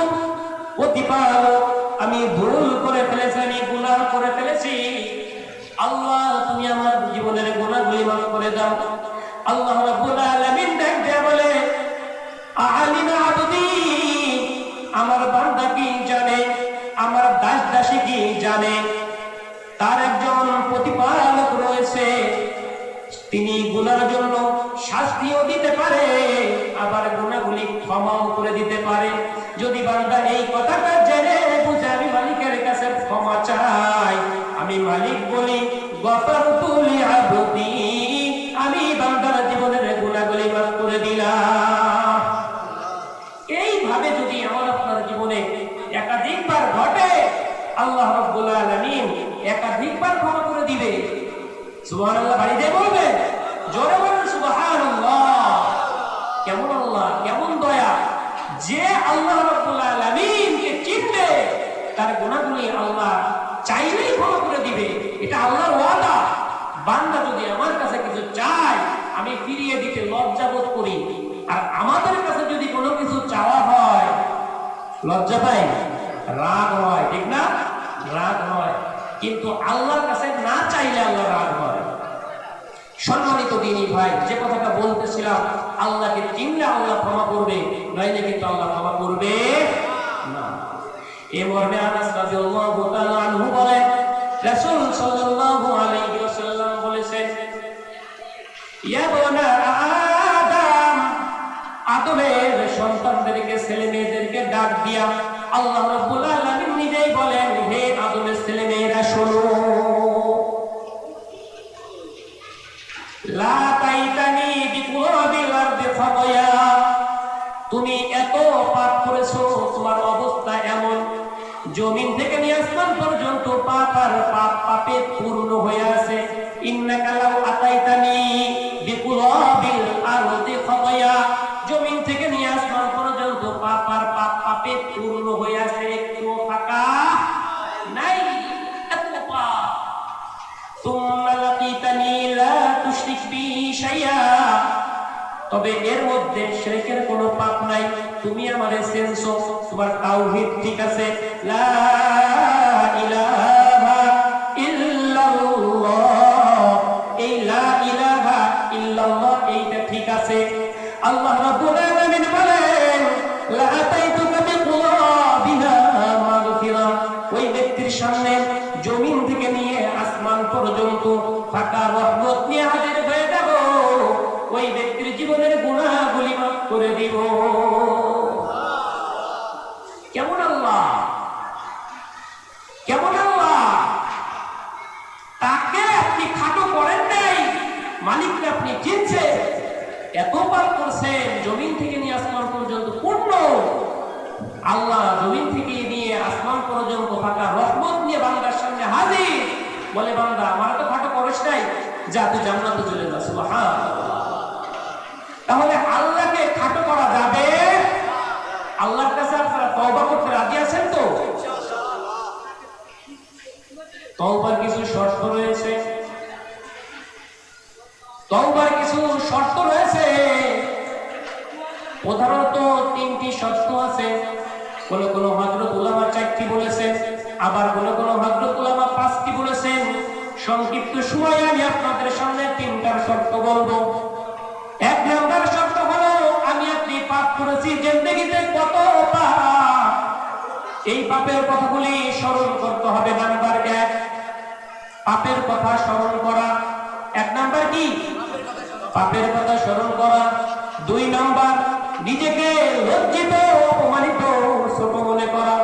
Speaker 1: প্রতিপালক আমি ভুল করে ফেলেছি, আমি গুনাহ করে ফেলেছি, আল্লাহ তুমি আমার জীবনের গুনাহগুলি মাফ করে দাও। আল্লাহ রাব্বুল আলামিন ডাকতে বলে, আলিম আবদি, আমার বান্দা কি জানে, আমার দাস-দাসী কি জানে, তার একজন প্রতিপালক রয়েছে, তিনি গুনার জন্য শাস্তিও দিতে পারে, আবার গুনাহগুলি ক্ষমাও করে দিতে পারে। যদি বান্দা এই কথাটা জেনে বুঝে আমি মালিকের কাছে ক্ষমা চাই, আমি মালিক বলি গফারতু লিআবদি, আমি বান্দার জীবনের গুনাহগুলি মাফ করে দিলাম। এইভাবে যদি আমার আপনার জীবনে একাধিকবার ঘটে, আল্লাহ রাব্বুল আলামিন একাধিকবার ক্ষমা করে দিবে। সুবহানাল্লাহ বাড়ি দিয়ে বলবে, জোরে বলেন সুবহানাল্লাহ। কেমন আল্লাহ, কেমন দয়া, যে আল্লাহ রাব্বুল আলামিনকে চিনবে তার গুনাহগুলি আল্লাহ চাইলেই ক্ষমা করে দিবে। এটা আল্লাহর ওয়াদা। বান্দা যদি আমার কাছে কিছু চায়, আমি ফিরিয়ে দিতে লজ্জাবোধ করি, আর আমাদের কাছে যদি কোনো কিছু চাওয়া হয় লজ্জা পাই, রাগ হয়, ঠিক না? রাগ হয়। কিন্তু আল্লাহর কাছে না চাইলে আল্লাহ রাগ হয়। সম্মানিত দিনী ভাই, যে কথাটা বলতেছিলাম, আল্লাহকে চিনলে আল্লাহ ক্ষমা করবে, নইলে কিন্তু আল্লাহ ক্ষমা করবে না। এই মর্মে আনাস রাদিয়াল্লাহু তাআলা আনহু বলেন, রাসূল সাল্লাল্লাহু আলাইহি ওয়াসাল্লাম বলেছেন, ইয়া বানা আদম, আদমের সন্তানদেরকে, ছেলে মেয়েদেরকে ডাক দিয়া আল্লাহ রাব্বুল আলামিন নিজেই বলেন, হে আদমের ছেলে মেয়েরা শোনো, লা তাইতানি বিকুরাবিল আরদি খাতায়া, তুমি এত পাপ করেছো, তোমার অবস্থা এমন, জমিন থেকে নিয়ে আসমান পর্যন্ত পাপ আর পাপ পাপে পূর্ণ হয়ে আছে। ইন্নাকা লাউ আতাইতানি বিকুরাবিল আরদি খাতায়া, জমিন থেকে নিয়ে আসমান পর্যন্ত পাপ আর পাপ পাপে তবে এর মধ্যে শিরকের কোনো পাপ নাই। তুমি আমারে চেনছো, তোমার তাওহীদ ঠিক আছে, লা ইলাহা ইল্লাল্লাহ, এই লা ইলাহা ইল্লাল্লাহ এইটা ঠিক আছে। আল্লাহ রাব্বুল আলামিন বলেন, লা আতাইতুকা বিকুরাবিহা মাগফিরা, ওই ব্যক্তির সামনে জমিন থেকে নিয়ে আসমান পর্যন্ত ফাঁকা রহমত নিয়ে হাজির হয়ে যাব, ওই ব্যক্তির জীবনের গুনাহগুলি মাফ করে দিব। কেমন আল্লাহ, কেমন আল্লাহ! তাকে আপনি খাটো করেন নাই, মালিককে আপনি চিনছেন, এত পাপ করছেন, জমিন থেকে নিয়ে আসমান পর্যন্ত পূর্ণ আল্লাহ জমিন থেকে নিয়ে আসমান পর্যন্ত ফাঁকা রহমত নিয়ে বান্দার সামনে হাজির, বলে বান্দা আমার তো খাটো করিস নাই, যা তুই জান্নাতে চলে যা। সুবহানাল্লাহ। তাহলে আল্লাহকে খাটো করা যাবে? আল্লাহর কাছে আপনারা তওবা করতে রাজি আছেন তো? তওবার কিছু শর্ত রয়েছে, তওবার কিছু শর্ত রয়েছে, প্রধানত 3টি শর্ত আছে। কোন কোন হযরত উলামা 4টি বলেছেন, আবার কোন কোন হযরত উলামা 5টি বলেছেন। সংক্ষিপ্ত সময়ে আমি আপনাদের সামনে 3টার শর্ত বলবো। 1 নম্বর শর্ত হলো, আমি আপনি পাপ করেছি জিন্দেগিতে কত পাপ, এই পাপের কথাগুলি স্মরণ করতে হবে। নাম্বার 1, পাপের কথা স্মরণ করা। 1 নাম্বার কি? পাপের কথা স্মরণ করা। 2 নাম্বার, নিজেকে লজ্জিত, অপমানিত, ছোট মনে করা।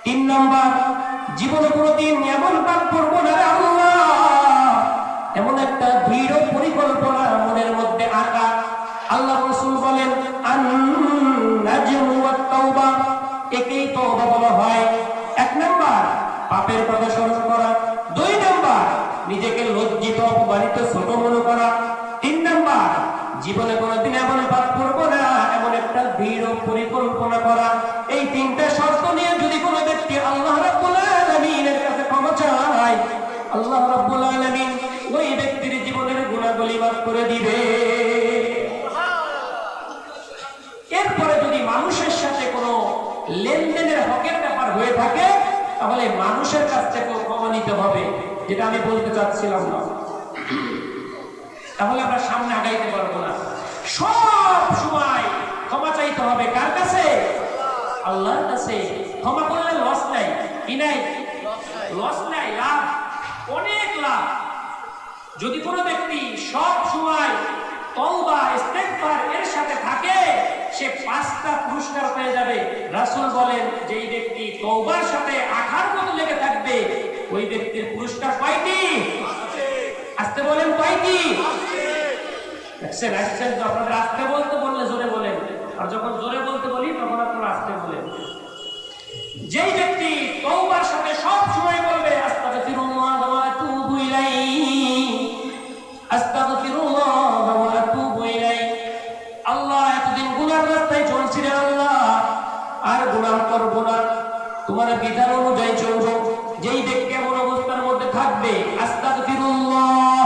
Speaker 1: 3 নাম্বার, জীবনে কোনোদিন এমন পাপ করবো না আল্লাহ, এমন একটা দৃঢ় পরিকল্পনা মনের মধ্যে আঁকা। আল্লাহ রাসূল বলেন, আন-নাজমু ওয়াত-তাওবা, একেই তওবা বলা হয়। 1 নাম্বার, পাপের কথা স্মরণ করা। 2 নাম্বার, নিজেকে লজ্জিত, অপমানিত, ছোট মনে করা। 3 নাম্বার, জীবনে কোনোদিন এমন পাপ করবো না, এমন একটা দৃঢ় পরিকল্পনা করা। এই 3টা শর্ত নিয়ে যদি কোনো ব্যক্তি আল্লাহ রাব্বুল আলামিনের কাছে ক্ষমা চায়, আল্লাহ রাব্বুল আলামিন ওই ব্যক্তির জীবনের গুনাহগুলি মাফ করে দিবে। এরপরে যদি মানুষের সাথে কোনো লেনদেনের হকের ব্যাপার হয়ে থাকে, তাহলে মানুষের কাছ থেকে ক্ষমা নিতে হবে, যেটা আমি বলতে চাচ্ছিলাম না। তাহলে আমরা সামনে আগাইতে পারবো না। সব সময় ক্ষমা চাইতে হবে কার কাছে? আল্লাহর কাছে। ক্ষমা করলে লস নাই, কি নাই? লস নাই, লাভ, অনেক লাভ। যদি কোনো ব্যক্তি সব সময় তওবা ইস্তেগফার এর সাথে থাকে, সে 5টা পুরস্কার পেয়ে যাবে। রাসূল বলেন, যেই ব্যক্তি তওবার সাথে আঠার মতো লেগে থাকবে, ওই ব্যক্তির পুরস্কার কয়টি? আসতে বলেন, কয়টি? দেখছেন, আপনাদের আসতে বলতে বললে জোরে বলেন, আর যখন জোরে বলতে বলি তখন আপনারা আসতে বলেন। যেই ব্যক্তি তওবার সাথে সব সময় বলবে, আস্তাগফিরুল্লাহ ওয়া আতুবু ইলাইহি, আস্তাগফিরুল্লাহ ওয়া আতুবু ইলাইহি, আল্লাহ এতদিন গুনার রাস্তায় চলছি রে আল্লাহ, আর গুনাহ করব না, তোমার বিধান অনুযায়ী চলব। যেই ব্যক্তি এমন অবস্থার মধ্যে থাকবে, আস্তাগফিরুল্লাহ,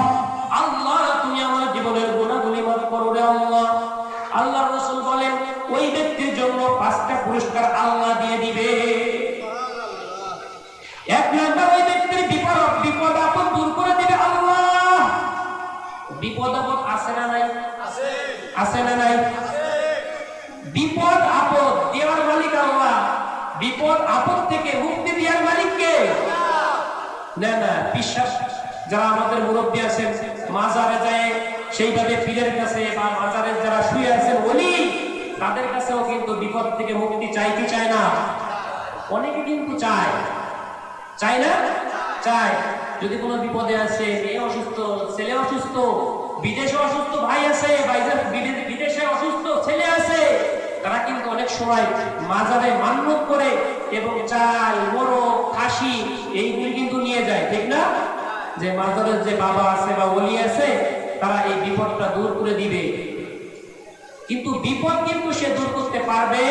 Speaker 1: আল্লাহ তুমি আমার জীবনের গুনাহগুলি মাফ করো রে আল্লাহ, আল্লাহ রাসূল বলেন ওই ব্যক্তির জন্য 5টা পুরস্কার আল্লাহ দিয়ে দিবে। 1 নাম্বার, ওই ব্যক্তির বিপদ আপদ দূর করে দিবে আল্লাহ। বিপদ আপদ আছে না নাই? আছে। আছে না নাই? বিপদ আপদ দেওয়ার মালিক আল্লাহ। বিপদ আপদ থেকে মুক্তি দেওয়ার মালিক কে? না না, বিশ্বাস যারা আমাদের মুরব্বী আছেন, মাজারে যায় সেইভাবে পীরের কাছে বা মাজারে যারা শুয়ে আছেন ওলি, তাদের কাছেও কিন্তু বিপদ থেকে মুক্তি চাই কি চায় না? অনেকে কিন্তু চায়, চায় না? চায়। যদি কোনো বিপদে আছে, মেয়ে অসুস্থ, ছেলে অসুস্থ, বিদেশে অসুস্থ ভাই আছে, বিদেশে অসুস্থ ছেলে আছে, তারা কিন্তু অনেক সময় মাজারে মান্নত করে এবং চাল, মোরগ, খাসি এইগুলি কিন্তু নিয়ে যায়, ঠিক না? যে মাজারের যে বাবা আছে বা ওলি আছে, তারা এই বিপদটা দূর করে দিবে। কিন্তু বিপদ কিন্তু সে দূর করতে পারবে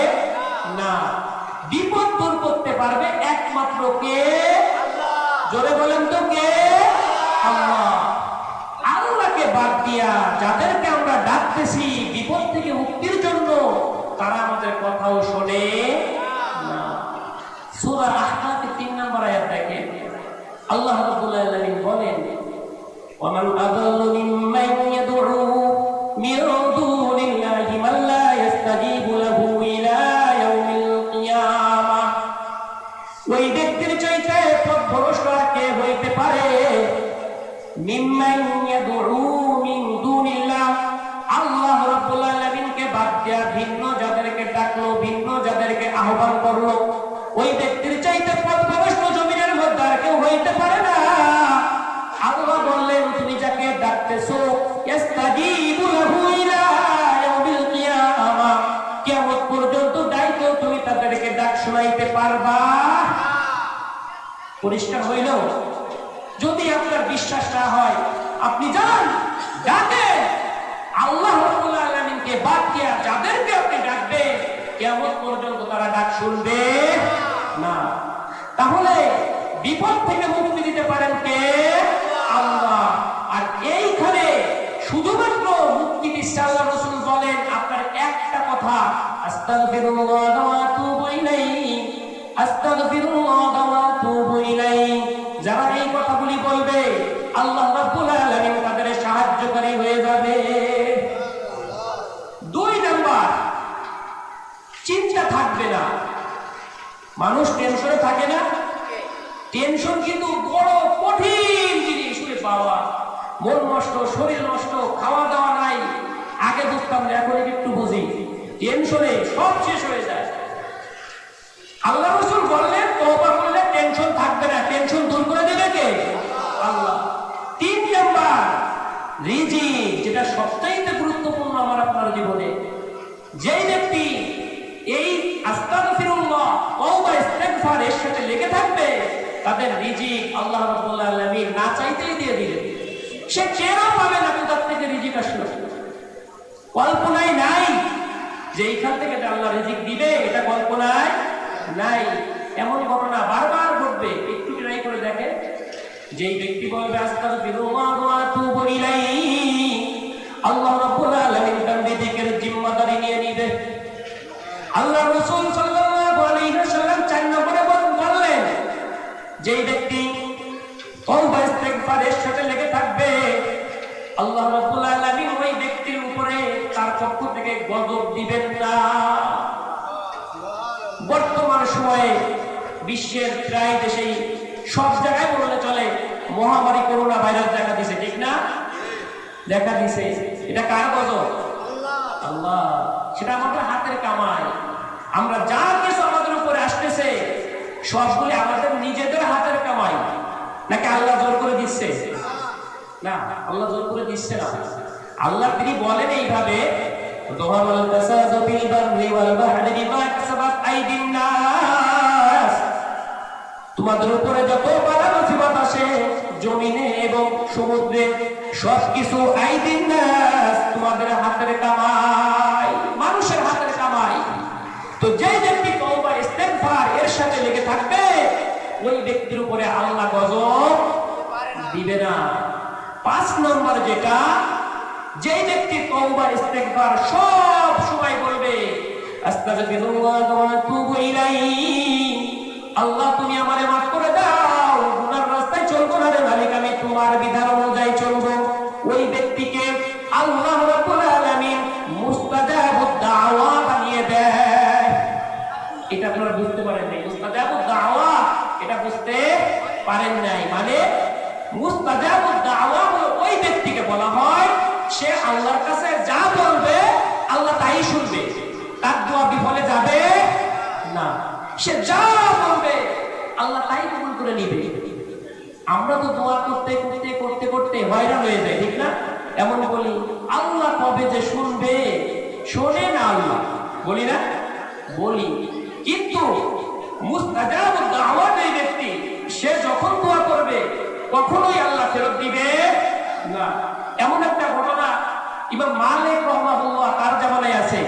Speaker 1: না। বিপদ দূর করতে পারবে একমাত্র কে? আল্লাহ। জোরে বলেন তো কে? আল্লাহ। আল্লাহকে বাদ দিয়া যাদেরকে আমরা ডাকতেছি বিপদ থেকে মুক্তির জন্য, তারা আমাদের কথাও শোনে না। সূরা আহকাফের 3 নম্বর আয়াত দেখেন, আল্লাহ রাব্বুল আলামিন বলেন, ওয়ামান আযাল্লু মিম্মান ইয়াদউ মিন দুনিল্লাহি মান লা ইস্তাজিবু লাহু ইলা ইয়াউমিল কিয়ামাহ। ওই ব্যক্তির চাইতে পথভ্রষ্ট আর কে হইতে পারে? মিম্মান ইয়াদউ মিন দুনিল্লাহ, আল্লাহ রাব্বুল আলামিনকে বাদ দিয়া ভিন্ন যাদেরকে ডাকলো, ভিন্ন যাদেরকে আহ্বান করলো, ওই ব্যক্তির চাইতে পথভ্রষ্ট জমিনের মধ্যে আর কেউ হইতে পারে না। আল্লাহ বললেন, তুমি যাকে ডাকতেছো ইস্তাজিবু লাহু ইলা ইয়াউমিল কিয়ামাহ, কিয়ামত পর্যন্ত ডাইকেও তুমি তাদেরকে ডাক শোনাইতে পারবা? পরিষ্কার হইল? যদি আপনার বিশ্বাস না হয়, আপনি যান ডাকেন আল্লাহ রাব্বুল আলামিনকে বাদ দিয়া যাদেরকে আপনি ডাকবেন, কিয়ামত পর্যন্ত তারা ডাক শুনবে না। তাহলে বিপদ থেকে মুক্তি দিতে পারেন কে? আল্লাহ। আর এইখানে শুধুমাত্র মুক্তি দিচ্ছে আল্লাহ। রাসূল বলেন আপনার একটা কথা, আস্তাগফিরুল্লাহ ওয়া আতুবু ইলাইহি, আস্তাগফিরুল্লাহ ওয়া আতুবু ইলাইহি। যারা এই কথাগুলি বলবে, আল্লাহ রাব্বুল আলামিন তাদের সাহায্যকারী হয়ে যাবে। 2 নাম্বার, চিন্তা থাকবে না। মানুষ টেনশনে থাকে না? টেনশন কিন্তু বড় কঠিন জিনিস পাওয়া। মন নষ্ট, শরীর নষ্ট, খাওয়া দাওয়া নাই। আগে বুঝতাম না, এখন একটু বুঝি। টেনশনে সব শেষ হয়ে যায়। আল্লাহ রাসূল বললেন, তওবা করলে টেনশন থাকবে না। টেনশন দূর করে দেবে কে? আল্লাহ। 3 নাম্বার, রিজিক, যেটা সবচাইতে গুরুত্বপূর্ণ আমার আপনার জীবনে। যেই ব্যক্তি এই আস্তাগফিরুল্লাহ, তওবা, ইস্তিগফার এর সাথে লেগে থাকবে, তাদের রিজিক আল্লাহ রাব্বুল আলামিন না চাইতেই দিয়ে দিবেন। সে চেয়েও পাবে না কোথা থেকে রিজিক আসলো। কল্পনায় নাই যে এইখান থেকে আল্লাহ রিজিক দিবে, এটা কল্পনায় নাই। এমন ঘটনা বারবার ঘটবে। একটু ট্রাই করে দেখেন। যেই ব্যক্তি বলবে আস্তাগফিরুল্লাহ ওয়া আতুবু ইলাইহি, আল্লাহ রাব্বুল আলামিন তার রিজিকের জিম্মাদারি নিয়ে নিবে। আল্লাহ রাসূল সাল্লাল্লাহু আলাইহি ওয়াসাল্লাম 4 নম্বরে বললেন, যেই ব্যক্তি তওবা ইস্তিগফারের সাথে লেগে থাকবে, আল্লাহ রাব্বুল আলামিন ওই ব্যক্তির উপরে তার পক্ষ থেকে গজব দিবেন না। বর্তমান সময়ে বিশ্বের প্রায় দেশেই সব জায়গায় বললে চলে মহামারী করোনা ভাইরাস দেখা দিছে, ঠিক না? দেখা দিছে। এটা কার গজব? আল্লাহ। সেটা আমাদের হাতের কামাই। আমরা যা কিছু আমাদের উপরে আসতেছে সবগুলি আমাদের নিজেদের হাতের কামাই, নাকি আল্লাহ জোর করে দিচ্ছে? না, আল্লাহ জোর করে দিচ্ছে না। আল্লাহ তিনি বলেন এইভাবে, তোমাদের উপরে যত বালা মুসিবত আসে জমিনে এবং সমুদ্রে, সবকিছু আইদিন নাস, তোমাদের হাতের কামাই, মানুষের হাতের কামাই। তো যে ব্যক্তি তওবা ইস্তিগফার এর সাথে লেগে থাকবে, ওই ব্যক্তির উপরে আল্লাহ গজব দিবে না। 5 নম্বর যেটা, যে ব্যক্তি তওবা ইস্তিগফার সব সময় বলবে, আস্তাগফিরুল্লাহ ওয়া আতুবু ইলাইহি, আল্লাহ তুমি আমারে মাফ করে দাও, গুনার রাস্তায় চলবো না রে মালিক, আমি তোমার বিধান অনুযায়ী চলবো, ওই ব্যক্তিকে আল্লাহ রাব্বুল আলামিন মুস্তাজাবুদ দাওয়া বানিয়ে দেয়। এটা আপনারা বুঝতে পারেন নাই। মুস্তাজাবুদ দাওয়া এটা বুঝতে পারেন নাই। মানে মুস্তাজাবুদ দাওয়া ওই ব্যক্তিকে বলা হয়, সে আল্লাহর কাছে যা বলবে আল্লাহ তাই শুনবে, তার দোয়া বিফলে যাবে না। সে যা বলবে আল্লাহ তাই কবুল করে নিবে। আমরা তো দোয়া করতে করতে করতে করতে হয়রান হয়ে যাই, ঠিক না? এমন বলি, আল্লাহ কবে যে শুনবে? শোনে না আল্লাহ, বলি না? বলি। কিন্তু মুস্তাজাবুদ দাওয়া এই ব্যক্তি, সে যখন দোয়া করবে কখনোই আল্লাহ ফেরত দিবে না। এমন একটা ঘটনা ইমাম মালিক রাহমাহুল্লাহ তার জামানায় আছে,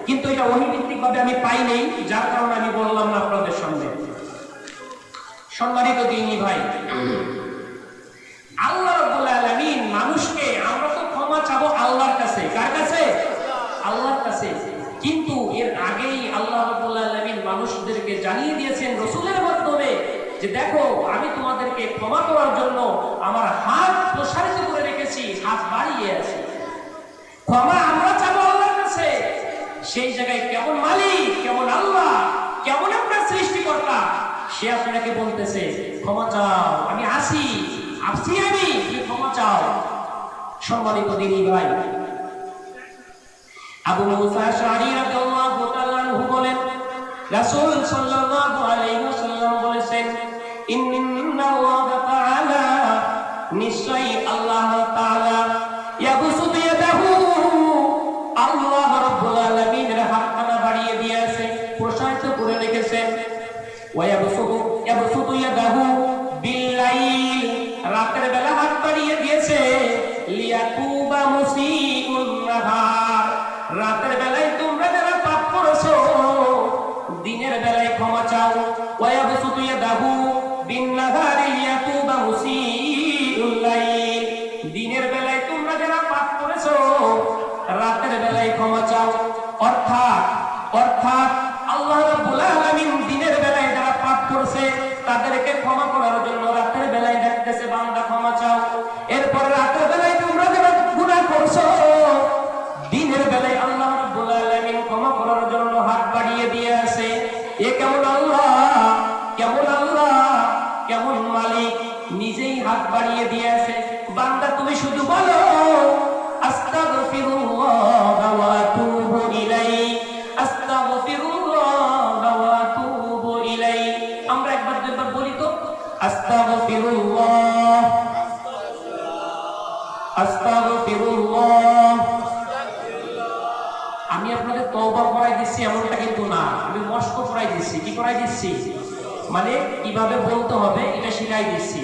Speaker 1: কিন্তু এটা ওহীভিত্তিক ভাবে আমি পাই নাই, যার কারণে আমি বললাম না আপনাদের সামনে। সম্মানিত দিনী ভাই, আল্লাহ রাব্বুল আলামিন মানুষকে প্রসারিত করে রেখেছি, হাত বাড়িয়ে আছি, ক্ষমা আমরা চাবো আল্লাহর কাছে। সেই জায়গায় কেমন মালিক, কেমন আল্লাহ, কেমন আপনার সৃষ্টিকর্তা, সে আপনাকে বলতেছে ক্ষমা চাও, আমি আসি, আমি তুমি ক্ষমা চাও। সম্মানিত দিনী ভাই, আবু মুসা আশআরী রাদিয়াল্লাহু তাআলা আনহু বলেন, রাসূল সাল্লাল্লাহু আলাইহি ওয়াসাল্লাম বলেছেন, ইন্নাল্লাহা তাআলা, নিশ্চয়ই আল্লাহ তাআলা, ইয়াবসুতু ইয়াদাহু, আল্লাহ রাব্বুল আলামিনের হাতখানা বাড়িয়ে দিয়েছে, প্রসারিত করে রেখেছেন। ওয়া ইয়াবসুতু ইয়াদাহু বিল-লাইল, রাতের বেলা হাত বাড়িয়ে দিয়েছে, লিয়াতুবা মুসিউন নাহার, রাতের বেলায় তোমরা যারা পাপ করেছো দিনের বেলায় ক্ষমা চাও। ওয়া ইয়াবসুতু ইয়াদাহু বিন-নাহারি লিয়াতুবা মুসিউল লাইল, দিনের বেলায় তোমরা যারা পাপ করেছো রাতের বেলায় ক্ষমা চাও। অর্থাৎ আল্লাহ রাব্বুল আলামিন দিনের বেলায় যারা পাপ করেছে তাদেরকে ক্ষমা করার জন্য রাতের বেলায় ডাকতেছে, বান্দা ক্ষমা চাও। এরপর রাতের বেলায় তোমরা যারা গুনাহ করছো দিনের বেলায় আল্লাহ রাব্বুল আলামিন ক্ষমা করার জন্য হাত বাড়িয়ে দিয়ে আছে। এ কেমন আল্লাহ, কেমন আল্লাহ, কেমন মালিক, নিজেই হাত বাড়িয়ে দিয়ে আছে। বান্দা তুমি শুধু বলো আস্তাগফিরুল্লাহ ওয়া আতুবু ইলাইহি, আস্তাগফিরুল্লাহ ওয়া আতুবু ইলাইহি। আমরা একবার দুইবার বলি তো, আস্তাগফিরুল্লাহ, আস্তাগফিরুল্লাহ। আমি আপনাদের তওবা করাই দিচ্ছি এমনটা কিন্তু না, আমি মস্ক করাই দিচ্ছি। কি করাই দিচ্ছি মানে কিভাবে বলতে হবে এটা শিখাই দিচ্ছি।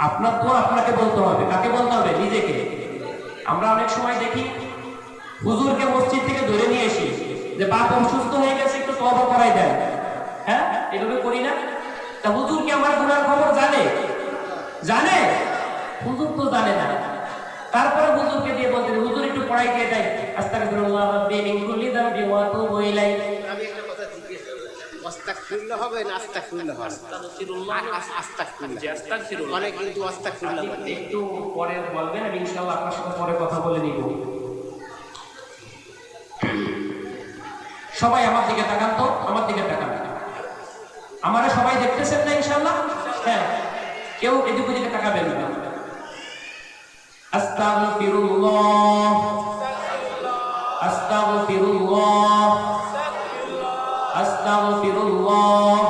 Speaker 1: আপনার তো আপনাকে বলতে হবে। কাকে বলতে হবে? নিজেকে। আমরা অনেক সময় দেখি হুজুরকে মসজিদ থেকে ধরে নিয়ে এসি যে বাপ অসুস্থ হয়ে গেছে, একটু তওবা করাই দেন। হ্যাঁ, এভাবে করি না? তা হুজুর কি আমার গুনার খবর জানে? হুজুর তো জানে না। তারপরে হুজুরকে দিয়ে বলতেন, হুজুর একটু পড়াই দিয়ে দেয়, আস্তাগফিরুল্লাহ রাব্বি মিন কুল্লি যামবি ওয়া আতুবু ইলাইহি।
Speaker 3: আমি একটা কথা জিজ্ঞেস করব, আস্তাগফিরুল্লাহ হবে না আস্তাগফিরুল্লাহ হবে?
Speaker 1: আস্তাগফিরুল্লাহ,
Speaker 3: আস্তাগফিরুল্লাহ,
Speaker 1: জি আস্তাগফিরুল্লাহ।
Speaker 3: অনেক কিন্তু আস্তাগফিরুল্লাহ বলে।
Speaker 1: একটু পরে বলবেন, আমি ইনশাআল্লাহ আপনার সাথে পরে কথা বলে নিব। সবাই আমার দিকে তাকান তো, আমার দিকে তাকান। আমারে সবাই দেখতেছেন না ইনশাআল্লাহ? হ্যাঁ, কেউ এদিক ওদিকে তাকাবেন না। আস্তাগফিরুল্লাহ, আস্তাগফিরুল্লাহ, আস্তাগফিরুল্লাহ।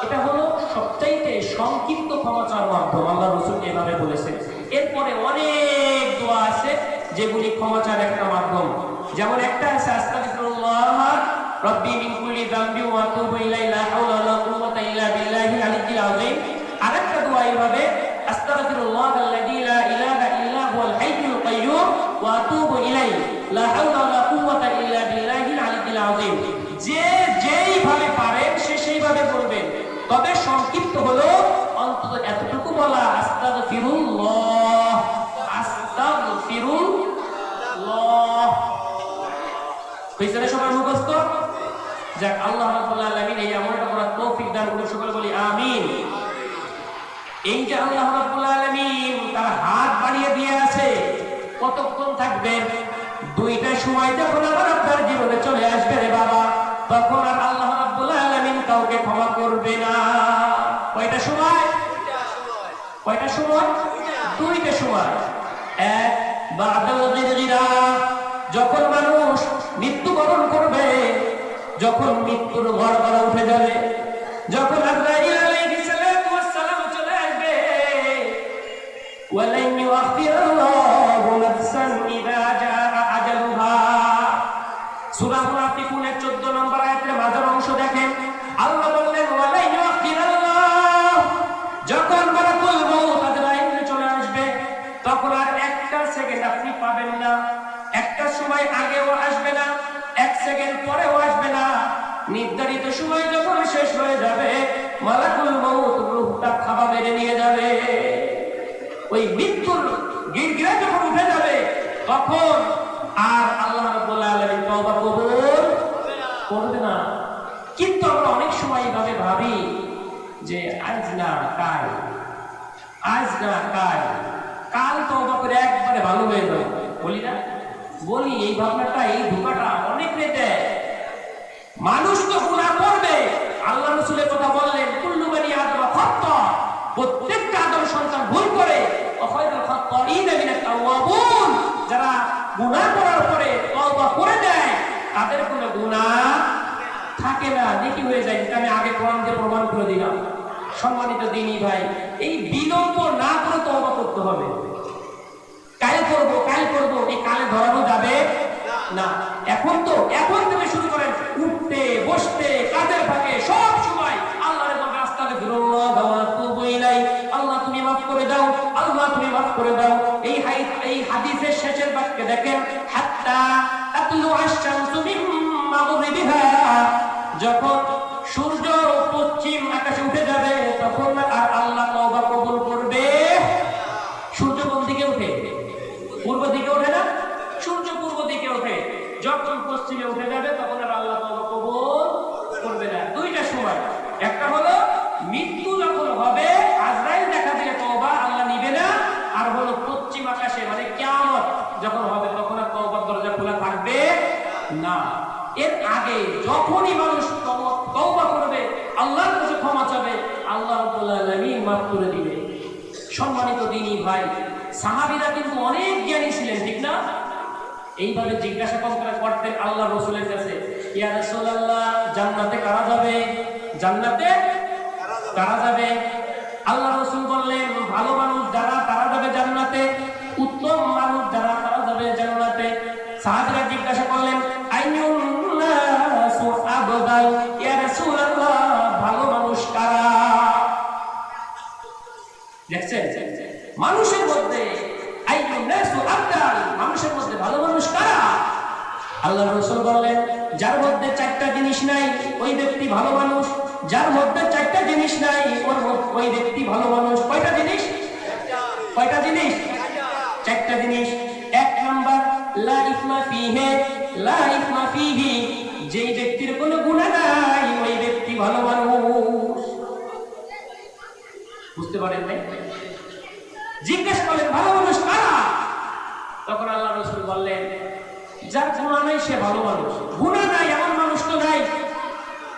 Speaker 1: এটা হলো সবচাইতে সংক্ষিপ্ত ক্ষমা চাওয়ার মাধ্যম। আল্লাহ রাসূল এভাবে বলেছেন। এরপরে অনেক দোয়া আছে যেগুলি ক্ষমা চাওয়ার একটা মাধ্যম। যেমন একটা আছে আস্তাগফিরুল্লাহ রাব্বি মিন কুল্লি যামবি ওয়া আতুবু ইলাইহি, লা হাওলা ওয়ালা কুওয়াতা ইল্লা বিল্লাহিল আলিয়্যিল আযীম। আরেকটা দোয়া এইভাবে, আস্তাগফিরুল্লাহাল্লাযী লা ইলাহা ইল্লা হুয়াল হাইয়্যুল কাইয়্যুম ওয়া আতুবু ইলাইহি, লা হাওলা ওয়ালা কুওয়াতা ইল্লা বিল্লাহিল আলিয়্যিল আযীম। যে যেইভাবে পারেন সে সেইভাবে বলবেন, তবে সংক্ষিপ্ত হলো অন্তত এতটুকু বলা, আস্তাগফিরুল্লাহ, আস্তাগফিরুল্লাহ। হয়েছে না সবার মুখস্থ? যাক, আল্লাহ রাব্বুল আলামিন এই আমলটা করার তৌফিক দান করুন। সকলে বলি আমিন। এই যে আল্লাহ রাব্বুল আলামিন তার হাত বাড়িয়ে দিয়ে আছে, কতক্ষণ থাকবে? দুইটা সময় যখন আবার আপনার জীবনে চলে আসবে রে বাবা, তখন আর আল্লাহ রাব্বুল আলামিন কাউকে ক্ষমা করবে না। কয়টা সময়? কয়টা সময়? দুইটা সময়। এক, বাদাল গিরগিরা, যখন মানুষ মৃত্যুবরণ করবে, যখন মৃত্যুর গড়গড়া উঠে যাবে, যখন আজরাইল আলাইহিস সালাম চলে আসবে, ওয়ালান ইউআখিরাল্লাহু নাফসান ইযা জাআ আজালুহা। সূরা মুনাফিকুন 14 নম্বর আয়াতের মাঝের অংশ দেখেন, আল্লাহ বললেন ওয়ালান ইউআখিরাল্লাহ, যখন মালাকুল মউত আজরাইল চলে আসবে, তখন আর একটা সেকেন্ড আপনি পাবেন না। একটা সময় আগেও আসবে না, এক সেকেন্ড পরেও আসবে না। নির্ধারিত সময় যখন শেষ হয়ে যাবে, মালাকুল মউত রূহটা খাবা মেরে নিয়ে যাবে। ওই মৃত্যুর গিরগিরা যখন উঠে যাবে, তখন আর আল্লাহ রাব্বুল আলামিন তওবা কবুল করবে না। কিন্তু আমরা অনেক সময় এইভাবে ভাবি যে আজ না কাল, আজ না কাল, তওবা করে একবারে ভালো হয়ে যাবে, বলি না? বলি এই ভাবনাটা, এই ধোঁকাটা অনেক দেয়। মানুষ তো গুনাহ করবে, আল্লাহ রাসূলের কথা বললেন কুল্লু বানি আদম খাতা, প্রত্যেকটা আদম সন্তান ভুল করে, খায়রুল খাত্তাঈনা মিনাত তাওয়াবুন, যারা গুনাহ করার পরে তওবা করে দেয় তাদের কোনো গুনাহ থাকে না, নেকি হয়ে যায়। এটা আমি আগে কোরআন দিয়ে প্রমাণ করে দিলাম। সম্মানিত দ্বীনি ভাই, এই বিলম্ব না করে তওবা করতে হবে। কাল করব এই কালে ধরানো যাবে না। এখন থেকে শুরু করেন, উঠতে বসতে কাজের ফাঁকে সব সময় আল্লাহর নামে আস্তাগফিরুল্লাহ ওয়া আতুবু ইলাইহি, আল্লাহ তুমি মাফ করে দাও, আল্লাহ তুমি মাফ করে দাও। এই হাদিসের শেষের বাক্যে দেখেন, হাত্তা তাতলু আশ-শামসু মিন মাগরিবিহা, যখন সূর্য পশ্চিম আকাশে উঠে যাবে তখন আর আল্লাহ তওবা কবুল করবে। সূর্য কোন দিকে ওঠে? পূর্ব দিকে ওঠে না? সূর্য পূর্ব দিকে ওঠে, যখন পশ্চিমে উঠে যাবে তখন আর আল্লাহ তওবা কবুল করবে না। দুইটা সময়, একটা হলো মৃত্যু যখন হবে, আজরাইল দেখা দিলে তওবা আল্লাহ নিবে না, আর হলো পশ্চিম আকাশে মানে কিয়ামত যখন হবে তখন আর তওবার দরজা খোলা থাকবে না। এর আগে যখনই মানুষ তওবা করবে, আল্লাহর কাছে ক্ষমা চাবে, আল্লাহ রাব্বুল আলামিন মাফ করে দিবে। সম্মানিত দ্বীনি ভাই, সাহাবীরা কিন্তু অনেক জ্ঞানী ছিলেন, ঠিক না? এইভাবে জিজ্ঞাসা করতেন আল্লাহ রাসূলের কাছে, ইয়া রাসূলুল্লাহ, জান্নাতে কারা যাবে? জান্নাতে কারা যাবে? আল্লাহ রাসূল বললেন, ভালো মানুষ যারা তারা যাবে জান্নাতে, উত্তম মানুষ যারা তারা যাবে জান্নাতে। সাহাবীরা জিজ্ঞাসা করলেন, আইয়ুন নাসু আফদাল, ইয়া রাসূলুল্লাহ, ভালো মানুষ কারা? দেখছেন মানুষের মধ্যে আইয়ুন নাসু আফদাল, মানুষের মধ্যে ভালো মানুষ কারা? আল্লাহ রাসূল বললেন, যার মধ্যে চারটা জিনিস নাই ওই ব্যক্তি ভালো মানুষ। যার মধ্যে চারটা জিনিস নাই ওই ব্যক্তি ভালো মানুষ। কয়টা জিনিস? কয়টা জিনিস? চারটা জিনিস। এক নাম্বার, লা ইসমা ফিহি, লা ইসমা ফিহি, যেই ব্যক্তির কোনো গুনাহ নাই ওই ব্যক্তি ভালো মানুষ। বুঝতে পারেন নাই? জিজ্ঞেস করলেন, ভালো মানুষ কারা? তখন আল্লাহ রাসূল বললেন, যার গুনাহ নাই সে ভালো মানুষ। গুনাহ নাই এমন মানুষ তো নাই।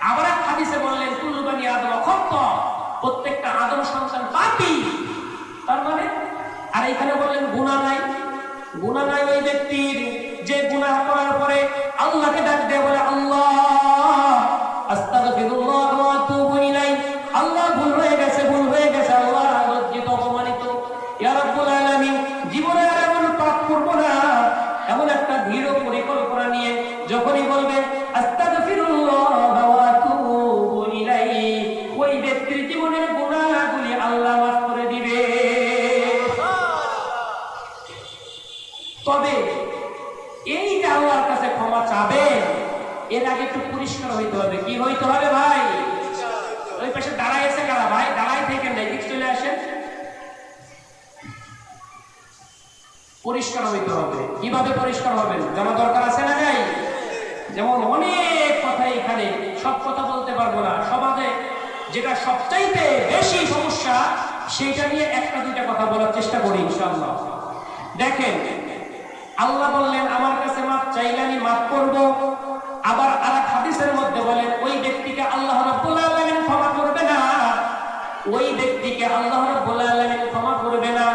Speaker 1: আবার এক হাদিসে বললেন, কুল্লু বানি আদম খাতা, প্রত্যেকটা আদম সন্তান পাপী। তার মানে, আর এখানে বললেন গুনাহ নাই। গুনাহ নাই ওই ব্যক্তির যে গুনাহ করার পরে আল্লাহকে ডাক দেয়, বলে আল্লাহ আস্তাগফিরুল্লাহ ওয়া আতুবু ইলাইহি, আল্লাহ ভুল হয়ে গেছে, আল্লাহ লজ্জিত অপমানিত, ইয়া রাব্বুল আলামিন, জীবনে আর এমন পাপ করব না, এমন একটা দৃঢ় পরিকল্পনা নিয়ে যখনই বলবে আস্তাগফিরুল্লাহ ওয়া আতুবু ইলাইহি, ওই ব্যক্তির জীবনের গুনাহগুলি আল্লাহ মাফ করে দিবে। তবে এই যে আল্লাহর কাছে ক্ষমা চাবেন, এর আগে একটু পরিষ্কার হইতে হবে। কি হইতে হবে ভাই? ওই পাশে দাঁড়ায় আছে কারা ভাই? দাঁড়াই থেকে নেদিক চলে আসেন। পরিষ্কার হইতে হবে। কিভাবে পরিষ্কার হবেন? জানা দরকার আছে না নাই? যেমন অনেক কথা, এখানে সব কথা বলতে পারবো না। সমাজে যেটা সবচাইতে বেশি সমস্যা, সেইটা নিয়ে একটা দুইটা কথা বলার চেষ্টা করি ইনশাআল্লাহ। দেখেন, আল্লাহ বললেন, আমার কাছে মাফ চাইলে আমি মাফ করব। আবার আরেক হাদিসের মধ্যে বলেন, ওই ব্যক্তিকে আল্লাহ রাব্বুল আলামিন ক্ষমা করবে না। ওই ব্যক্তিকে আল্লাহ রাব্বুল আলামিন ক্ষমা করবে না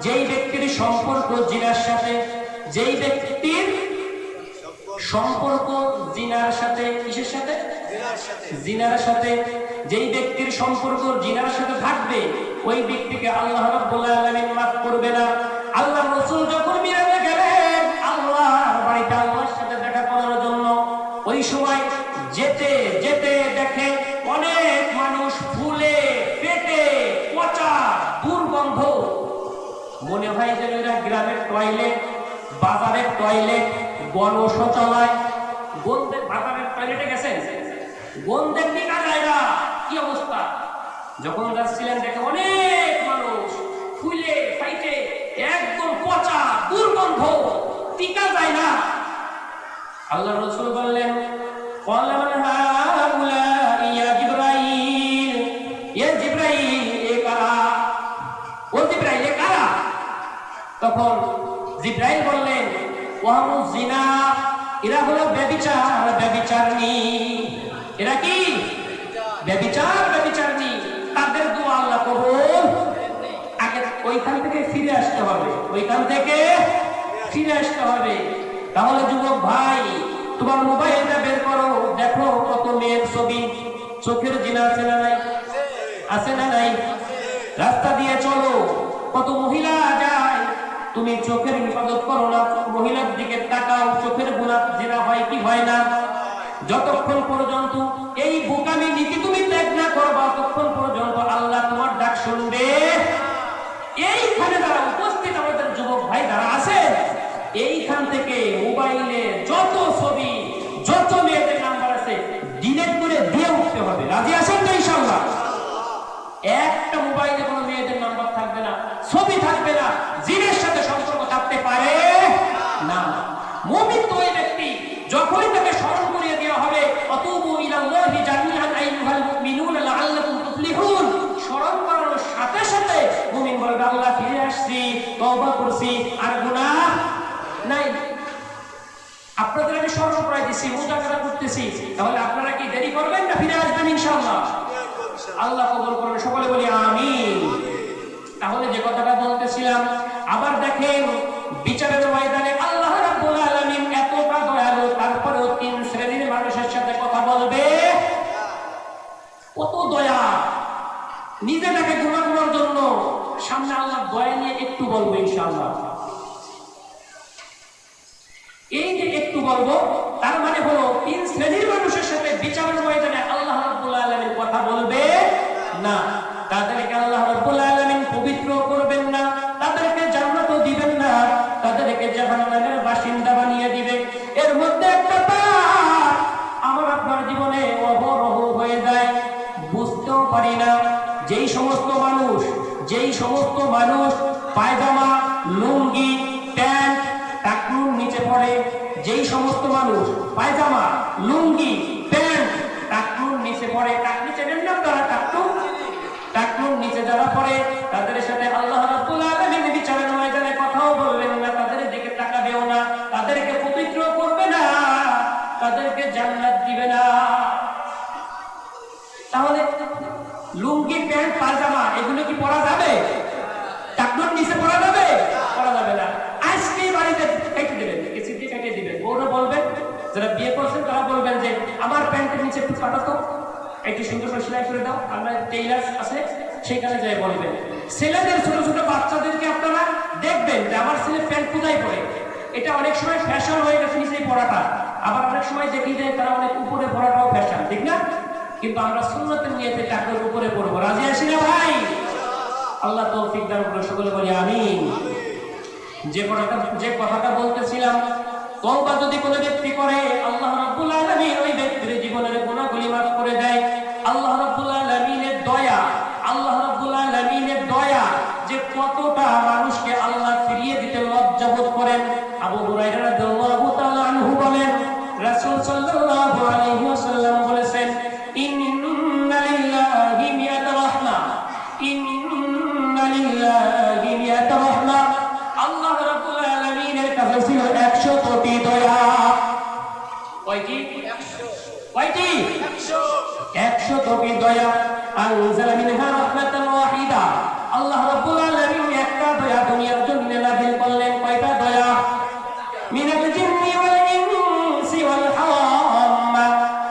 Speaker 1: যেই ব্যক্তির সম্পর্ক জিনার সাথে, যেই ব্যক্তির সম্পর্ক জিনার সাথে, কিসের সাথে? জিনার সাথে। যেই ব্যক্তির সম্পর্ক জিনার সাথে থাকবে ওই ব্যক্তিকে আল্লাহ রাব্বুল আলামিন মাফ করবে না। আল্লাহ রাসূল যখন মিরাজে গেলেন আল্লাহর বাড়িতে আল্লাহর সাথে দেখা করার জন্য, ওই সময় যেতে যেতে দেখে অনেক মানুষ ফুলে পেটে পচা দুর্গন্ধ। মনে হয় যে এরা গ্রামের টয়লেট, বাজারের টয়লেট, গণশৌচালয়, গন্ধে বাজারের টয়লেটে গেছেন, গন্ধে টিকা যায় না, কি অবস্থা। যখন যাচ্ছিলেন দেখে অনেক মানুষ ফুলে ফাইটে একদম পচা দুর্গন্ধ, টিকা যায় না। আল্লাহ রাসূল বললেন, ক্বালা মান হাউলা ইয়া জিবরাইল, ইয়া জিবরাইল, এ কারা? ও জিবরাইল, এ কারা? তখন জিব্রাইল বললেন ওয়াহু জিনা, এরা হলো ব্যভিচার ব্যভিচারিণী। এরা কি ব্যভিচার ব্যভিচারিণী, তাদের দোয়া আল্লাহ কবুল। আগে ওইখান থেকে ফিরে আসতে হবে, ওইখান থেকে ফিরে আসতে হবে। তাহলে যুবক ভাই, তোমার মোবাইলটা বের করো, দেখো কত মেয়ের ছবি, চোখের জিনা আছে না নাই? আছে না নাই? রাস্তা দিয়ে চলো, কত মহিলা যায়, তুমি চোখের হিফাজত করো না, মহিলার দিকে তাকাও, চোখের গুনাহ জিনা হয় কি হয় না? যতক্ষণ পর্যন্ত এই বোকামি নীতি তুমি ত্যাগ না করবা, ততক্ষণ পর্যন্ত আল্লাহ তোমার ডাক শুনবে। এইখানে যারা উপস্থিত আমাদের যুবক ভাই যারা আছে, এইখান থেকে মোবাইলে যত ছবি, যত মেয়েদের নাম্বার আছে, ডিলিট করে দিয়ে উঠতে হবে। রাজি আছেন তো ইনশাআল্লাহ? একটা মোবাইলে কোনো মেয়েদের নাম্বার থাকবে না, ছবি থাকবে না, জিনের সাথে সম্পর্ক থাকতে পারে না। মুমিন তো ওই ব্যক্তি, যখনই তাকে স্মরণ করিয়ে দেওয়া হবে অতুবু ইলাল্লাহি জামিআন আইয়ুহাল মুমিনুনা লাআল্লাকুম তুফলিহুন, স্মরণ করার সাথে সাথে মুমিন বলবে আল্লাহ ফিরে আসছি, তওবা করছি, আর গুনাহ নাই। আপনাদের আমি স্মরণ করাই দিছি, মুজাকারা করতেছি, তাহলে আপনারা কি দেরি করবেন না ফিরে আসবেন ইনশাআল্লাহ? আল্লাহ কবুল করুন, সকলে বলি আমিন। তাহলে যে কথাটা বলতেছিলাম, আবার দেখেন বিচারের ময়দানে আল্লাহ রাব্বুল আলামিন এতটা দয়ালু, তারপরেও তিন শ্রেণীর মানুষের সাথে কথা বলবে। কত দয়া! নিজেটাকে গুনাহ করার জন্য সামনে আল্লাহ দয়া নিয়ে একটু বলবো ইনশাআল্লাহ। এই যে একটু বলবো, তার মানে হলো তিন শ্রেণীর মানুষের সাথে বিচারের ময়দানে আল্লাহ রাব্বুল আলামিন কথা বলবে না। তাদেরকে আল্লাহ রাব্বুল আলামিন পবিত্র করবেন না, তাদেরকে জান্নাতও দিবেন না, তাদেরকে জাহান্নামের বাসিন্দা বানিয়ে দিবে। এর মধ্যে একটা পাপ আমার আপনার জীবনে অহরহ হয়ে যায়, বুঝতেও পারি না। যেই সমস্ত মানুষ পায়জামা, লুঙ্গি, প্যান্ট, টাকনুর নিচে পড়ে, যেই সমস্ত মানুষ পায়জামা, লুঙ্গি, প্যান্ট, টাকনুর নিচে পড়ে, টাকনি চেনেন না তারা? টাকনুর নিচে যারা পড়ে, তাদের সাথে আল্লাহ রাব্বুল আলামিন বিচারের ময়দানে কথাও বলবেন না, তাদের দিকে তাকাবেও না, তাদেরকে পবিত্র করবে না, তাদেরকে জান্নাত দিবে না। তাহলে লুঙ্গি, প্যান্ট, পায়জামা এগুলো কি পরা যাবে? টাকনুর নিচে পরা যাবে? পরা যাবে না। আজকে বাড়িতে কেটে দেবেন, কেসি দিয়ে কেটে দিবেন। বউরা বলবেন, যারা বিয়ে করছেন তারা বলবেন যে আমার প্যান্টের নিচে একটু কাটাতো, একটু সুন্দর করে সেলাই করে দাও, আমরা টেইলার আছে সেখানে যাই বলবেন। ছেলেদের ছোট ছোট বাচ্চাদেরকে আপনারা দেখবেন যে আমার ছেলে প্যান্ট কোথায় পরে, এটা অনেক সময় ফ্যাশন হয়ে গেছে নিচেই পড়াটা, আবার অনেক সময় দেখি যে তারা অনেক উপরে পড়াটাও ফ্যাশন, ঠিক না? কিন্তু আমরা সুন্নতের নিয়তে টাকার উপরে পড়বো। রাজি আছি না ভাই? আল্লাহ তৌফিক দান করুন, সকলে বলি আমিন। যে কথাটা বলতেছিলাম, তওবা যদি কোনো ব্যক্তি করে, আল্লাহ রাব্বুল আলামিন ওই ব্যক্তির জীবনের গুনাহগুলি মাফ করে দেয়। আল্লাহ রাব্বুল আলামিনের দয়া, আল্লাহ রাব্বুল আলামিনের দয়া যে কতটা মানুষকে আল্লাহ ফিরিয়ে দিতে লজ্জাবোধ করেন। আবু হুরায়রা রাদিয়াল্লাহু তাআলা আনহু বলেন, রাসূল সাল্লাল্লাহু আলাইহি ওয়াসাল্লাম বলেছেন, ইন্না লিল্লাহি মিয়াতা রাহমা, ইন্না লিল্লাহি মিয়াতা রাহমা। আল্লাহ রাব্বুল আলামিনের কাছে ছিল 100 কোটি দয়া। কয়টি? 100 কোটি দয়া। আনজালা মিনহা রাহমাতান ওয়াহিদা। আল্লাহ রাব্বুল আলামিন একটা দয়া দুনিয়ার জন্য নাযিল করলেন। কয়টা দয়া? মিনাল জিন্নি ওয়াল ইনসি ওয়াল হাওয়াম্মা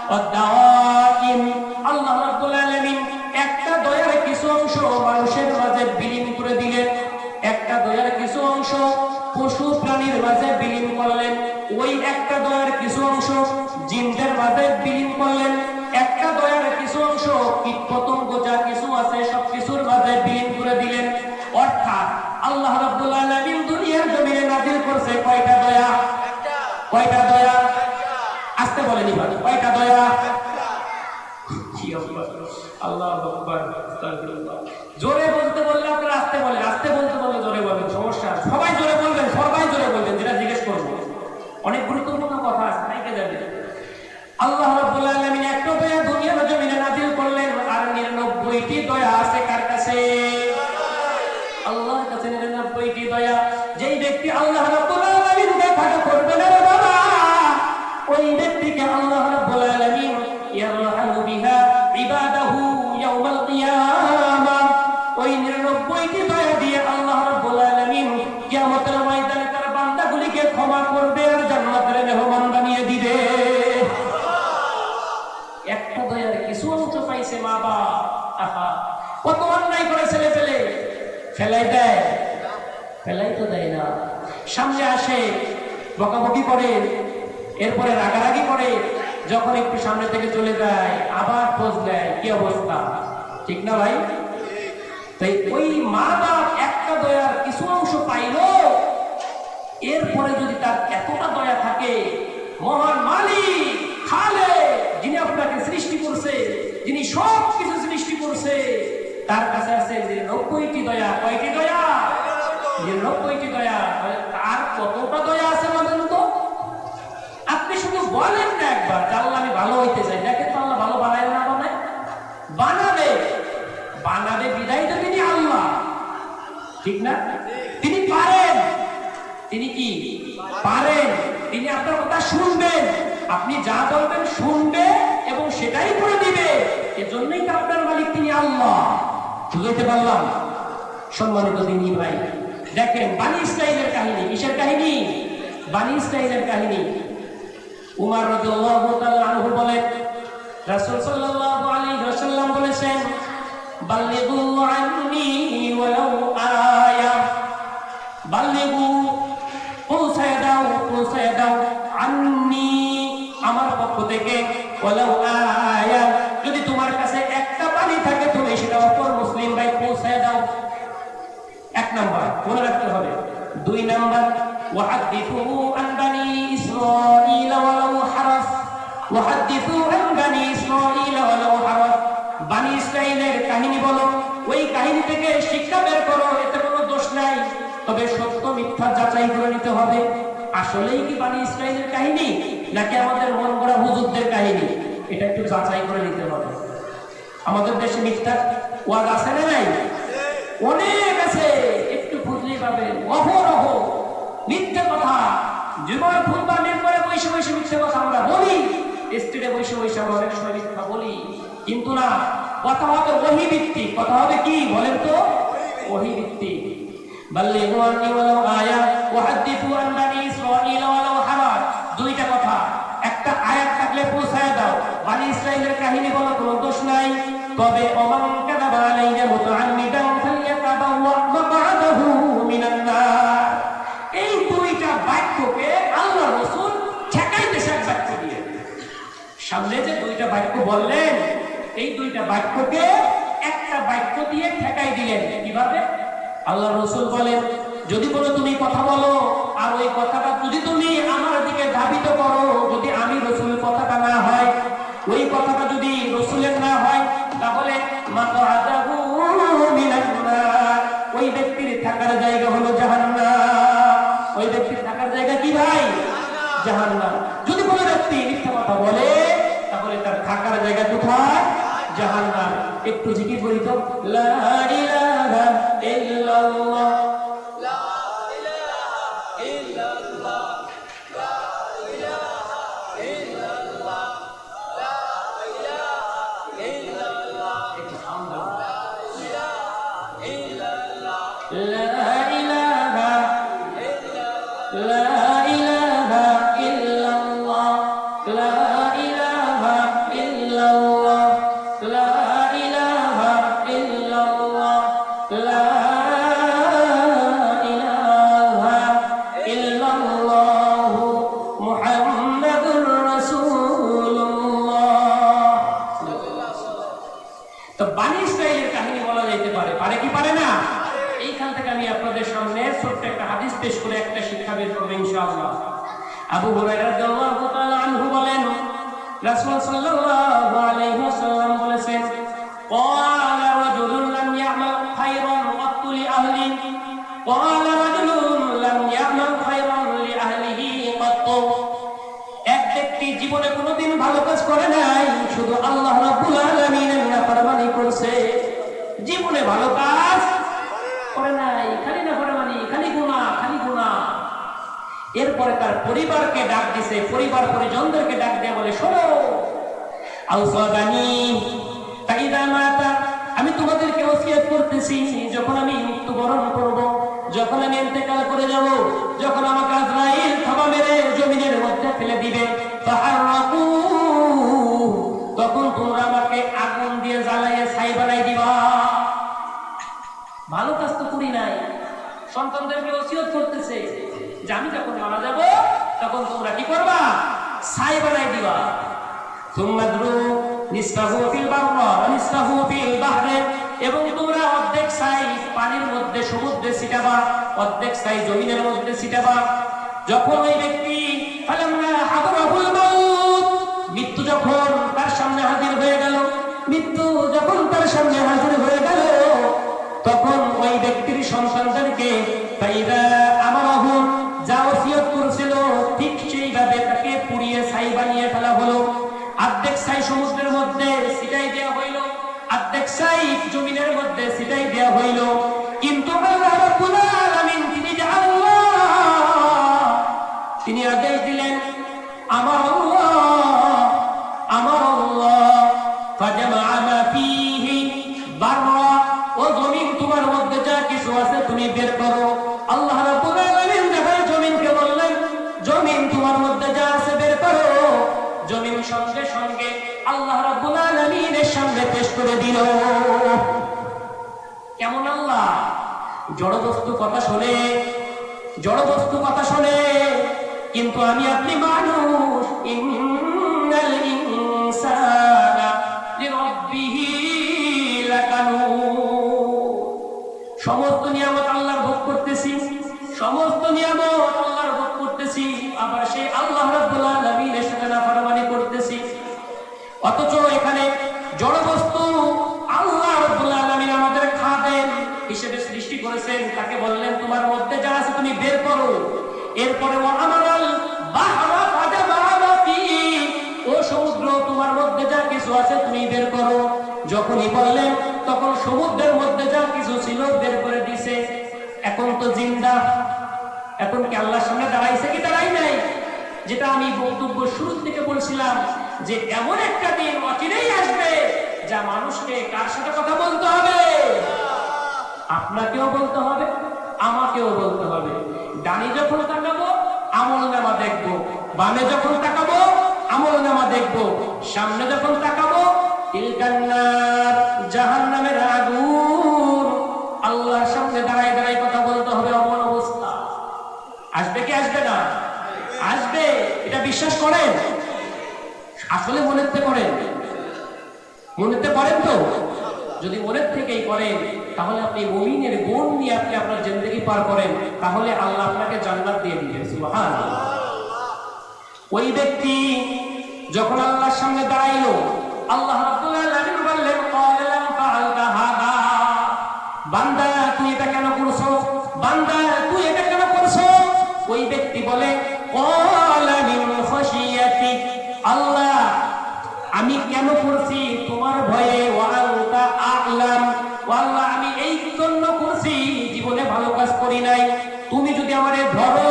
Speaker 1: ওয়াদ দাওয়াইম। আল্লাহ রাব্বুল আলামিন একটা দয়ার কিছু অংশ মানুষের মাঝে বিলীন করে দিলেন, একটা দয়ার কিছু অংশ পশু প্রাণীর মাঝে বিলীন করলেন, ওই একটা দয়ার কিছু অংশ জিনদের মাঝে বিলীন করলেন, একটা দয়ার কিছু অংশ কীট পতঙ্গ যা কিছু আছে সব কিছুর মাঝে বিলীন করে দিলেন। অর্থাৎ আল্লাহ রাব্বুল আলামিন দুনিয়ার জমিনে নাযিল করছে কয়টা দয়া? কয়টা দয়া? আস্তে বলেন এবার, কয়টা দয়া? আল্লাহু আকবার, আস্তাগফিরুল্লাহ। জোরে বলতে বললে আপনারা আস্তে বলেন, আস্তে বলতে বললে জোরে বলেন, সমস্যা। সবাই জোরে বলবেন, সবাই জোরে বলবেন, যেটা জিজ্ঞেস করবো। অনেক গুরুত্বপূর্ণ কথা আছে, তাইকে যাবে। আল্লাহ রাব্বুল আলামিন একটা দয়া দুনিয়ার জমিনে নাযিল করলেন, আর 99টি দয়া আছে কার কাছে? আল্লাহর কাছে 99টি দয়া। যেই ব্যক্তি আল্লাহ রাব্বুল আলামিনকে খাটো করবে না রে বাবা, ওই ব্যক্তিকে আল্লাহ রাব্বুল আলামিন ইয়ারহামু বিহা ইবাদাহু ইয়াউমাল কিয়ামাহ। ওই 99টি দয়া দিয়ে আল্লাহ রাব্বুল আলামিন কিয়ামতের ময়দানে তার বান্দাগুলিকে ক্ষমা করবে আর জান্নাতের মেহমান বানিয়ে দিবে। একটা দয়ার কিছু অংশ পাইছে মা বাবা। আহা, কত অন্যায় করে ছেলে ফেলে ফেলাই দেয়, ফেলাই তো দেয় না, সামনে আসে বকাবকি করে, এরপরে রাগারাগি করে, যখন একটু সামনে থেকে চলে যায় আবার খোঁজ নেয় কি অবস্থা, ঠিক না ভাই? তাই ওই মা বাপ একটা দয়ার কিছু অংশ পাইল, এরপরে যদি তার এতটা দয়া থাকে, মহান মালিক খালে যিনি আপনাকে সৃষ্টি করছে, যিনি সব কিছু সৃষ্টি করছে, তার কাছে আছে 90টি দয়া। কয়টি দয়া? 90টি দয়া। তার কতটা দয়া আছে বলেন তো? আপনি শুধু বলেন না একবার, আল্লাহ আমি ভালো হইতে চাই, দেখেন তো আল্লাহ ভালো বানায় না বানায়? বানাবে, বানাবে বিদায় তো তিনি আল্লাহ, ঠিক না? তিনি পারেন, তিনি কি পারেন, তিনি আপনার কথা শুনবেন, আপনি যা বলবেন শুনবে এবং সেটাই করে দিবে। এজন্যই তো আপনার মালিক তিনি আল্লাহ। বুঝতে পারলাম? সম্মানিত দিনী ভাই, দেখেন বানি ইসরাইলের কাহিনী। কিসের কাহিনী? বানি ইসরাইলের কাহিনী। উমর রাদিয়াল্লাহু তাআলা আনহু বলেন, রাসূল সাল্লাল্লাহু আলাইহি ওয়াসাল্লাম বলেছেন, বাল্লিগু আন্নী ওয়ালাউ আয়া। বাল্লিগু, পৌঁছায় দাও আন্নী, আমার পক্ষ থেকে, ওয়ালাউ আয়া, যদি তোমার কাছে একটা বাণী থাকে তুমি সেটা অপর মুসলিম ভাই পৌঁছায় দাও। এক নাম্বার মনে রাখতে হবে। 2 নাম্বার, ওয়াহাদ্দিসু আন বানি ইসরাঈল ওয়ালাউ হারাস। ওয়াহাদ্দিসু আন বানি ইসরাঈল ওয়ালাউ হারাস। বানি ইসরাঈলের কাহিনী বলো, ওই কাহিনী থেকে শিক্ষা বের করো, এতে কোনো দোষ নাই, তবে সত্য মিথ্যা যাচাই করে নিতে হবে। আসলেই কি বানি ইসরাঈলের কাহিনী নাকি আমাদের মন গড়া হুজুরদের কাহিনী, এটা একটু যাচাই করে নিতে হবে। আমাদের দেশে মিথ্যা ওয়াজ আছে না নাই? অনেক আছে, একটু খুঁজলেই পাবেন। অহরহ মিথ্যা কথা, জীবন ফুলবা মেম্বারে বসে বসে মিথ্যা কথা আমরা বলি, স্টেজে বসে বসে আমরা অনেক সময় মিথ্যা বলি, কিন্তু না, কথা হবে ওহী ভিত্তিক। কথা হবে কি বলেন তো? ওহী ভিত্তিক। বাল্লিগু আন্নী ওয়ালাউ আয়া ওয়াহাদ্দিসু আন বানি ইসরাঈল ওয়ালাউ হারাস। 2টা কথা, একটা আয়াত থাকলে পৌঁছায় দাও। বানি ইসরাঈলের কাহিনী বলো, কোনো দোষ নাই, তবে ওমান কাযাবা আলাইয়া মুতাআম্মিদান ফালইয়াতাবাওয়া মাকআদাহু মিনান নার। এই 2টা বাক্যকে আল্লাহ রাসূল ঠেকাইতেছে এক বাক্য দিয়ে। সামনে যে 2টা বাক্য বললেন, এই 2টা বাক্যকে একটা বাক্য দিয়ে ঠেকাই দিলেন। কিভাবে? আল্লাহ রাসূল বলেন, যদি কোনো তুমি কথা বলো আর ওই কথাটা যদি তুমি আমার দিকে ধাবিত করো, যদি আমি রাসূলের কথাটা না হয়, ওই কথাটা যদি রাসূলের না হয়, তাহলে মাকআদাহু মিনান নার, ওই ব্যক্তির থাকার জায়গা হলো জাহান্নাম। ওই ব্যক্তির থাকার জায়গা কি ভাই? জাহান্নাম। যদি কোনো ব্যক্তি মিথ্যা কথা বলে, তাহলে তার থাকার জায়গা কোথায়? জাহান্নাম। একটু জিকির করি তো, লা ইলাহা ইল্লাল্লাহ, লা ইলাহা ইল্লাল্লাহ, লা ইলাহা ইল্লাল্লাহ, লা ইলাহা ইল্লাল্লাহ, একটু সাউন্ড দাও, লা ইলাহা ইল্লাল্লাহ, লা ইলাহা ইল্লাল্লাহ, লা ইলাহা ইল্লাল্লাহ, লা ইলাহা ইল্লাল্লাহ, লা ইলাহা ইল্লাল্লাহ, লা ইলাহা ইল্লাল্লাহ, মুহাম্মাদুর রাসূলুল্লাহ। তো বানি ইসরাঈলের কাহিনী বলা যাইতে পারে, পারে কি পারে না? এইখান থেকে আমি আপনাদের সামনে ছোট্ট একটা হাদিস পেশ করে একটা শিক্ষা বের করব ইনশাআল্লাহ। আবু হুরায়রা রাদিয়াল্লাহু তাআলা আনহু বলেন, রাসূল সাল্লাল্লাহু আলাইহি ওয়াসাল্লাম বলেছেন, ক্বালা রাজুলুন লাম ইয়ামাল খায়রান ক্বাত্তু লি আহলি, ক্বালা রাজুলুন লাম ইয়ামাল খায়রান লি আহলিহি ক্বাত্তু। এক ব্যক্তি জীবনে কোনোদিন ভালো কাজ করে নাই, শুধু আল্লাহ রাব্বুল আলামিনের নাফরমানি করছে, জীবনে ভালো কাজ করে নাই। নাই, খালি নাফরমানি, খালি গুনাহ, খালি গুনাহ। এরপরে তার পরিবারকে ডাক দিছে, পরিবার পরিজনদেরকে ডাক দিয়ে বলে, শোনো আউসাবানি ফাইদা মাতা, আমি তোমাদেরকে ওসিয়ত করতেছি, যখন আমি মৃত্যুবরণ করব, যখন আমি ইন্তেকাল করে যাব, যখন আমাকে আজরাইল থাবা মেরে জমিনের মধ্যে ফেলে দিবে, ফাহারাকু, তখন তোমরা আমাকে আগুন দিয়ে জ্বালাইয়ে ছাই বানাই দিবা। ভালো কাজ তো করি নাই, সন্তানদেরকে ওসিয়ত করতেছে যে আমি যখন মারা যাব তখন তোমরা কি করবা, ছাই বানাই দিবা। সুম্মাদরু নিসফাহু ফিল বাররা ওয়া নিসফাহু ফিল বাহরে, এবং তোমরা অর্ধেক ছাই পানির মধ্যে সমুদ্রে ছিটাবা, অর্ধেক ছাই জমিনের মধ্যে ছিটাবা। যখন ওই ব্যক্তি ফালাম্মা হাদরাহুল মাউত, মৃত্যু যখন তার সামনে হাজির হয়ে গেল, মৃত্যু যখন তার সামনে হাজির হয়ে গেল, তখন ওই ব্যক্তির সন্তানদেরকে ফাইদা আমারাহু, যা ওসিয়ত করেছিল ঠিক সেইভাবে তাকে পুড়িয়ে ছাই বানিয়ে ফেলা হলো। অর্ধেক ছাই সমুদ্রের মধ্যে ছিটাই দেওয়া হইল, অর্ধেক ছাই জমিনের মধ্যে ছিটাই দেওয়া হইল। কিন্তু আল্লাহ রাব্বুল আলামিন, তিনি যে আল্লাহ, তিনি আদেশ দিলেন, আমার আল্লাহ ফাজামা মা ফীহি বাররা, ও জমিন তোমার মধ্যে যা কিছু আছে তুমি বের করো। আল্লাহ রাব্বুল আলামিন যখন জমিনকে বললেন, জমিন তোমার মধ্যে যা আছে বের করো, জমিন সঙ্গে সঙ্গে আল্লাহ রাব্বুল আলামিনের সামনে পেশ করে দিল। কেমন আল্লাহ! জড়বস্তু কথা শোনে, জড়বস্তু কথা শোনে, কিন্তু আমি আপনি মানুষ। ইন্নাল ইনসানা লিরাব্বিহি লাকানুন। সমস্ত নিয়ামত আল্লাহর ভোগ করতেছি, সমস্ত নিয়ামত আল্লাহর ভোগ করতেছি, আবার সেই আল্লাহ রাব্বুল আলামিনের সাথে নাফরমানি করতেছি। অথচ এখানে জড়বস্তু আল্লাহ রাব্বুল আলামিন আমাদের খাদেম হিসেবে সৃষ্টি করেছেন, তাকে বললেন তোমার মধ্যে যা আছে তুমি বের করো। এরপরে ও আমারাল বাহরা ফাজামা মা ফীহি, ও সমুদ্র তোমার মধ্যে যা কিছু আছে তুমি বের করো। যখনই বললেন তখন সমুদ্রের মধ্যে যা কিছু ছিল বের করে দিছে। এখন তো জিন্দা, এখন কি আল্লাহর সামনে দাঁড়াইছে কি দাঁড়াই নাই? যেটা আমি বক্তব্য শুরু থেকে বলছিলাম যে এমন একটা দিন অচিরেই আসবে যা মানুষকে কার সাথে কথা বলতে হবে, আপনাকেও বলতে হবে, আমাকেও বলতে হবে। ডানি যখন তাকাবো আমলনামা দেখবো, বামে যখন তাকাবো আমলনামা দেখবো, সামনে যখন তাকাবো তিলকান্নার, জাহান্নামের আগুন। আল্লাহর সামনে দাঁড়ায় দাঁড়ায় কথা বলতে হবে, এমন অবস্থা আসবে কি আসবে না? আসবে। এটা বিশ্বাস করেন? আসলে মনেতে করেন? মনেতে করেন তো? যদি মনের থেকেই করেন তাহলে আপনি মুমিনের গুণ নিয়ে আপনি আপনার জিন্দেগি পার করেন, তাহলে আল্লাহ আপনাকে জান্নাত দিয়ে দিবেন। সুবহানাল্লাহ। ওই ব্যক্তি যখন আল্লাহর সামনে দাঁড়াইলো, আল্লাহ রাব্বুল আলামিন বললেন, ক্বালা লাম ফাআলতা হাদা, বান্দা তুই এটা কেন করছো, বান্দা তুই এটা কেন করছো? ওই ব্যক্তি বলে, ক্বালা মিন খাশিয়াতি, আল্লাহ আমি কেন করছি তোমার ভয়ে, ওয়া আনতা আ'লাম, আল্লাহ আমি এই জন্য করছি, জীবনে ভালো কাজ করি নাই, তুমি যদি আমারে ধরো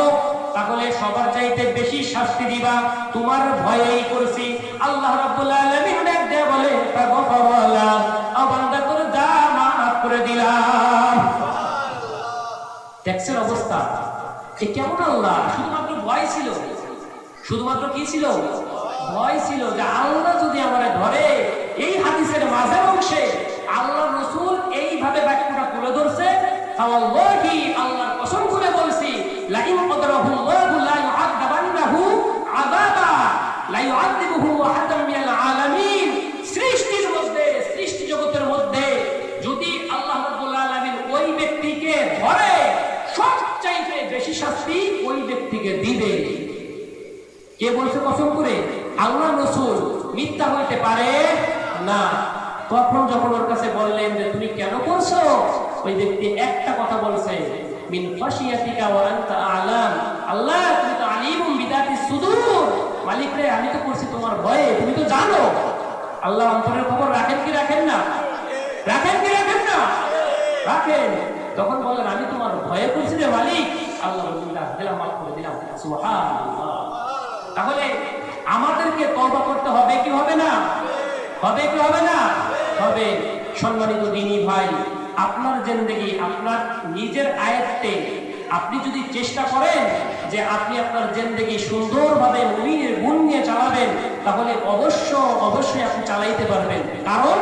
Speaker 1: তাহলে সবার চাইতে বেশি শাস্তি দিবা, তোমার ভয়েই করছি। আল্লাহ রাব্বুল আলামিন ডাক দিয়ে বলে, ফাগফারা, বান্দা করে যা মাফ করে দিলাম। দেখছেন অবস্থা? এ কেমন আল্লাহ! শুধুমাত্র ভয় ছিল, শুধুমাত্র কি ছিল? ভয় ছিল যে আল্লাহ যদি আমারে ধরে। এই হাদিসের মাঝের অংশে আল্লাহ রাসূল এইভাবে বাক্যটা তুলে ধরছে, আল্লাহি, আল্লাহর কসম করে বলছি, লা ইন কদরাহুল্লাহু লা ইউআযাবান্নাহু আযাবা লা ইউআযিবুহু আহাদাম মিনাল আলামিন। সৃষ্টির মধ্যে, সৃষ্টি জগতের মধ্যে যদি আল্লাহ রাব্বুল আলামিন ওই ব্যক্তিকে ধরে, সবচাইতে বেশি শাস্তি ওই ব্যক্তিকে দিবে। কে বলছে কসম করে? আল্লাহ রাসূল। মিথ্যা হইতে পারে না। তখন যখন ওর কাছে বললেন যে তুমি কেন করছো, ওই ব্যক্তি একটা কথা বলছে, মিন খাশিয়াতিকা ওয়া আনতা আ'লাম, আল্লাহ তুমি তো আলিমুম বিদাতিস সুদূর, মালিক রে আমি তো করছি তোমার ভয়ে, তুমি তো জানো। আল্লাহ অন্তরের খবর রাখেন কি রাখেন না? রাখেন কি রাখেন না? রাখেন। তখন বললেন আমি তোমার ভয়ে করছি রে মালিক। আল্লাহ দিলাম, মাফ করে দিলাম। সুবহানাল্লাহ। তাহলে আমাদেরকে তওবা করতে হবে কি হবে না? হবে কি হবে না? হবে। সম্মানিত দিনী ভাই, আপনার জিন্দেগি আপনার নিজের আয়ত্তে আপনি যদি চেষ্টা করেন যে আপনি আপনার জিন্দেগি সুন্দরভাবে মুমিনের গুণ নিয়ে চালাবেন, তাহলে অবশ্যই আপনি চালাইতে পারবেন। কারণ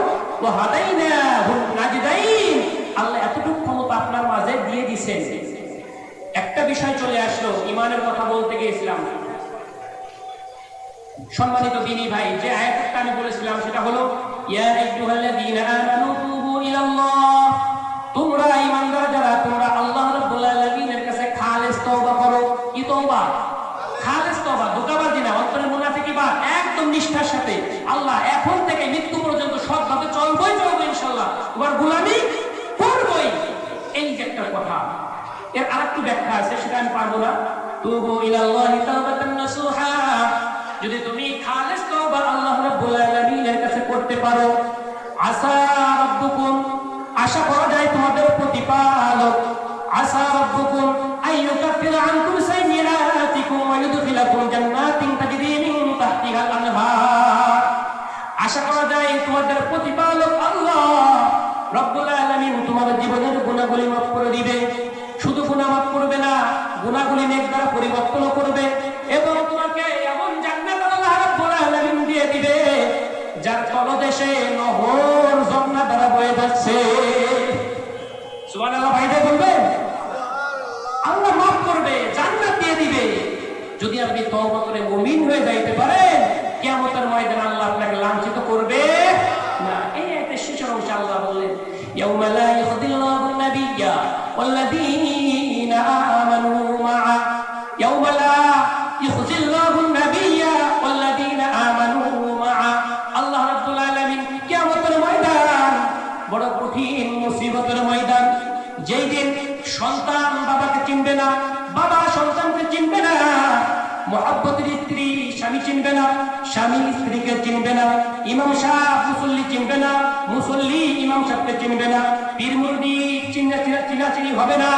Speaker 1: আল্লাহ এতটুকু ক্ষমতা আপনার মাঝে দিয়ে দিয়েছেন। একটা বিষয় চলে আসলো, ইমানের কথা বলতে গিয়েছিলাম। সম্মানিত দিনী ভাই, যে আয়াতটা আমি বলেছিলাম সেটা হলো ইয়া আইয়ুহাল্লাযীনা আমানু তুবু ইলাল্লাহ, তোমরা ঈমানদার যারা তোমরা আল্লাহ রাব্বুল আলামিনের কাছে খালেস তওবা করো। কি তওবা? খালেস তওবা, ধোঁকাবাজি না, অন্তরে মুনাফিকি বা একদম নিষ্ঠার সাথে আল্লাহ এখন থেকে মৃত্যু পর্যন্ত সৎভাবে চলবো ইনশাআল্লাহ, তোমার গোলামি করবই। এই যে একটা কথা, এর আরেকটু ব্যাখ্যা আছে, সেটা আমি পারবো না। তুবু ইলাল্লাহি তাওবাতান নাসুহা, যদি তুমি খালেস তওবা আল্লাহ রাব্বুল আলামিনের কাছে করতে পারো, আসা রাব্বুকুম, আশা করা যায় তোমাদের প্রতিপালক, আসা রাব্বুকুম আইয়ুকাফিরা আনকুম সাইয়্যাতিকুম ওয়া ইউদখিলাকুম জান্নাতিন তাজরি মিন তাহতিহাল আনহার, আশা করা যায় তোমাদের প্রতিপালক আল্লাহ রাব্বুল আলামিন তোমাদের জীবনের গুনাহগুলি মাফ করে দিবে। শুধু গুনাহ মাফ করবে না, গুনাহগুলি নেক দ্বারা পরিবর্তন করবে এবং তোমাকে এমন জান্নাত আল্লাহ রাব্বুল আলামিন দিয়ে দিবে যার তলদেশে নহর ঝর্ণা দ্বারা বয়ে যাচ্ছে। সুবহানাল্লাহ। ভাইদের বলবেন আল্লাহ মাফ করবে, জান্নাত দিয়ে দিবে যদি আপনি তওবা করে মুমিন হয়ে যাইতে পারেন। কিয়ামতের ময়দানে আল্লাহ আপনাকে লাঞ্ছিত করবে না। এই আয়াতের শেষের অংশে আল্লাহ বললেন ইয়াউমা লা ইয়াখদিল্লাহুন নাবিয়্যা ওয়াল্লাযীনা আমানু মা'a, ইয়াউমা লা ইয়াখদিল্লাহুন নাবিয়্যা ওয়াল্লাযীনা আমানু মা'a। আল্লাহ রাব্বুল আলামিন কিয়ামতের ময়দান বড় কঠিন মুসিবতের ময়দান, যেই দিন সন্তান বাবাকে চিনবে না, বাবা সন্তানকে চিনবে না, মুহাব্বতের স্ত্রী স্বামী চিনবে না, স্বামী স্ত্রীকে চিনবে না, ইমাম সাহেব মুসল্লি চিনবে না, মুসল্লি ইমাম সাহেবকে চিনবে না, পীর মুরিদ চিনাচিনি হবে না।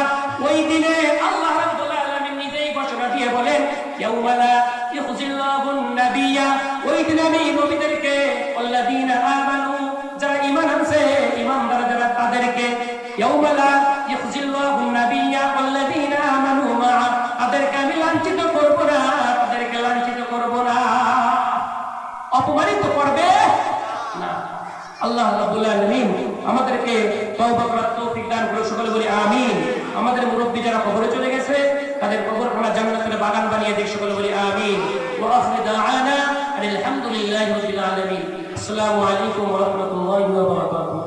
Speaker 1: ওই দিনে আল্লাহ রাব্বুল আলামিন নিজেই ঘোষণা দিয়ে বলেন ইয়াউমা লা ইয়াখজিল্লাহুন নাবিয়্যা, ওই দিনে আমি নবীদেরকে ওয়াল্লাযীনা আমানু, যারা ঈমান আনছে ঈমানদার যারা তাদেরকে, ইয়াউমা লা ইয়াখজিল্লাহুন নাবিয়্যা ওয়াল্লাযীনা আমানু মা'a, তাদেরকে আমি লাঞ্ছিত করব না, তাদেরকে লাঞ্ছিত করব না, অপমানিত করবে না। আল্লাহ রাব্বুল আলামিন আমাদেরকে তওবা করার তৌফিক দান করুন, সকলে বলি আমিন। আমাদের মুরব্বি যারা কবরে চলে গেছে তাদের কবরখানা জান্নাতের বাগান বানিয়ে দিক, সকলে বলি আমিন। ওয়া আখিরু দা'ওয়ানা আলহামদুলিল্লাহি রাব্বিল আলামিন। আসসালামু আলাইকুম ওয়া রাহমাতুল্লাহি ওয়া বারাকাতুহু।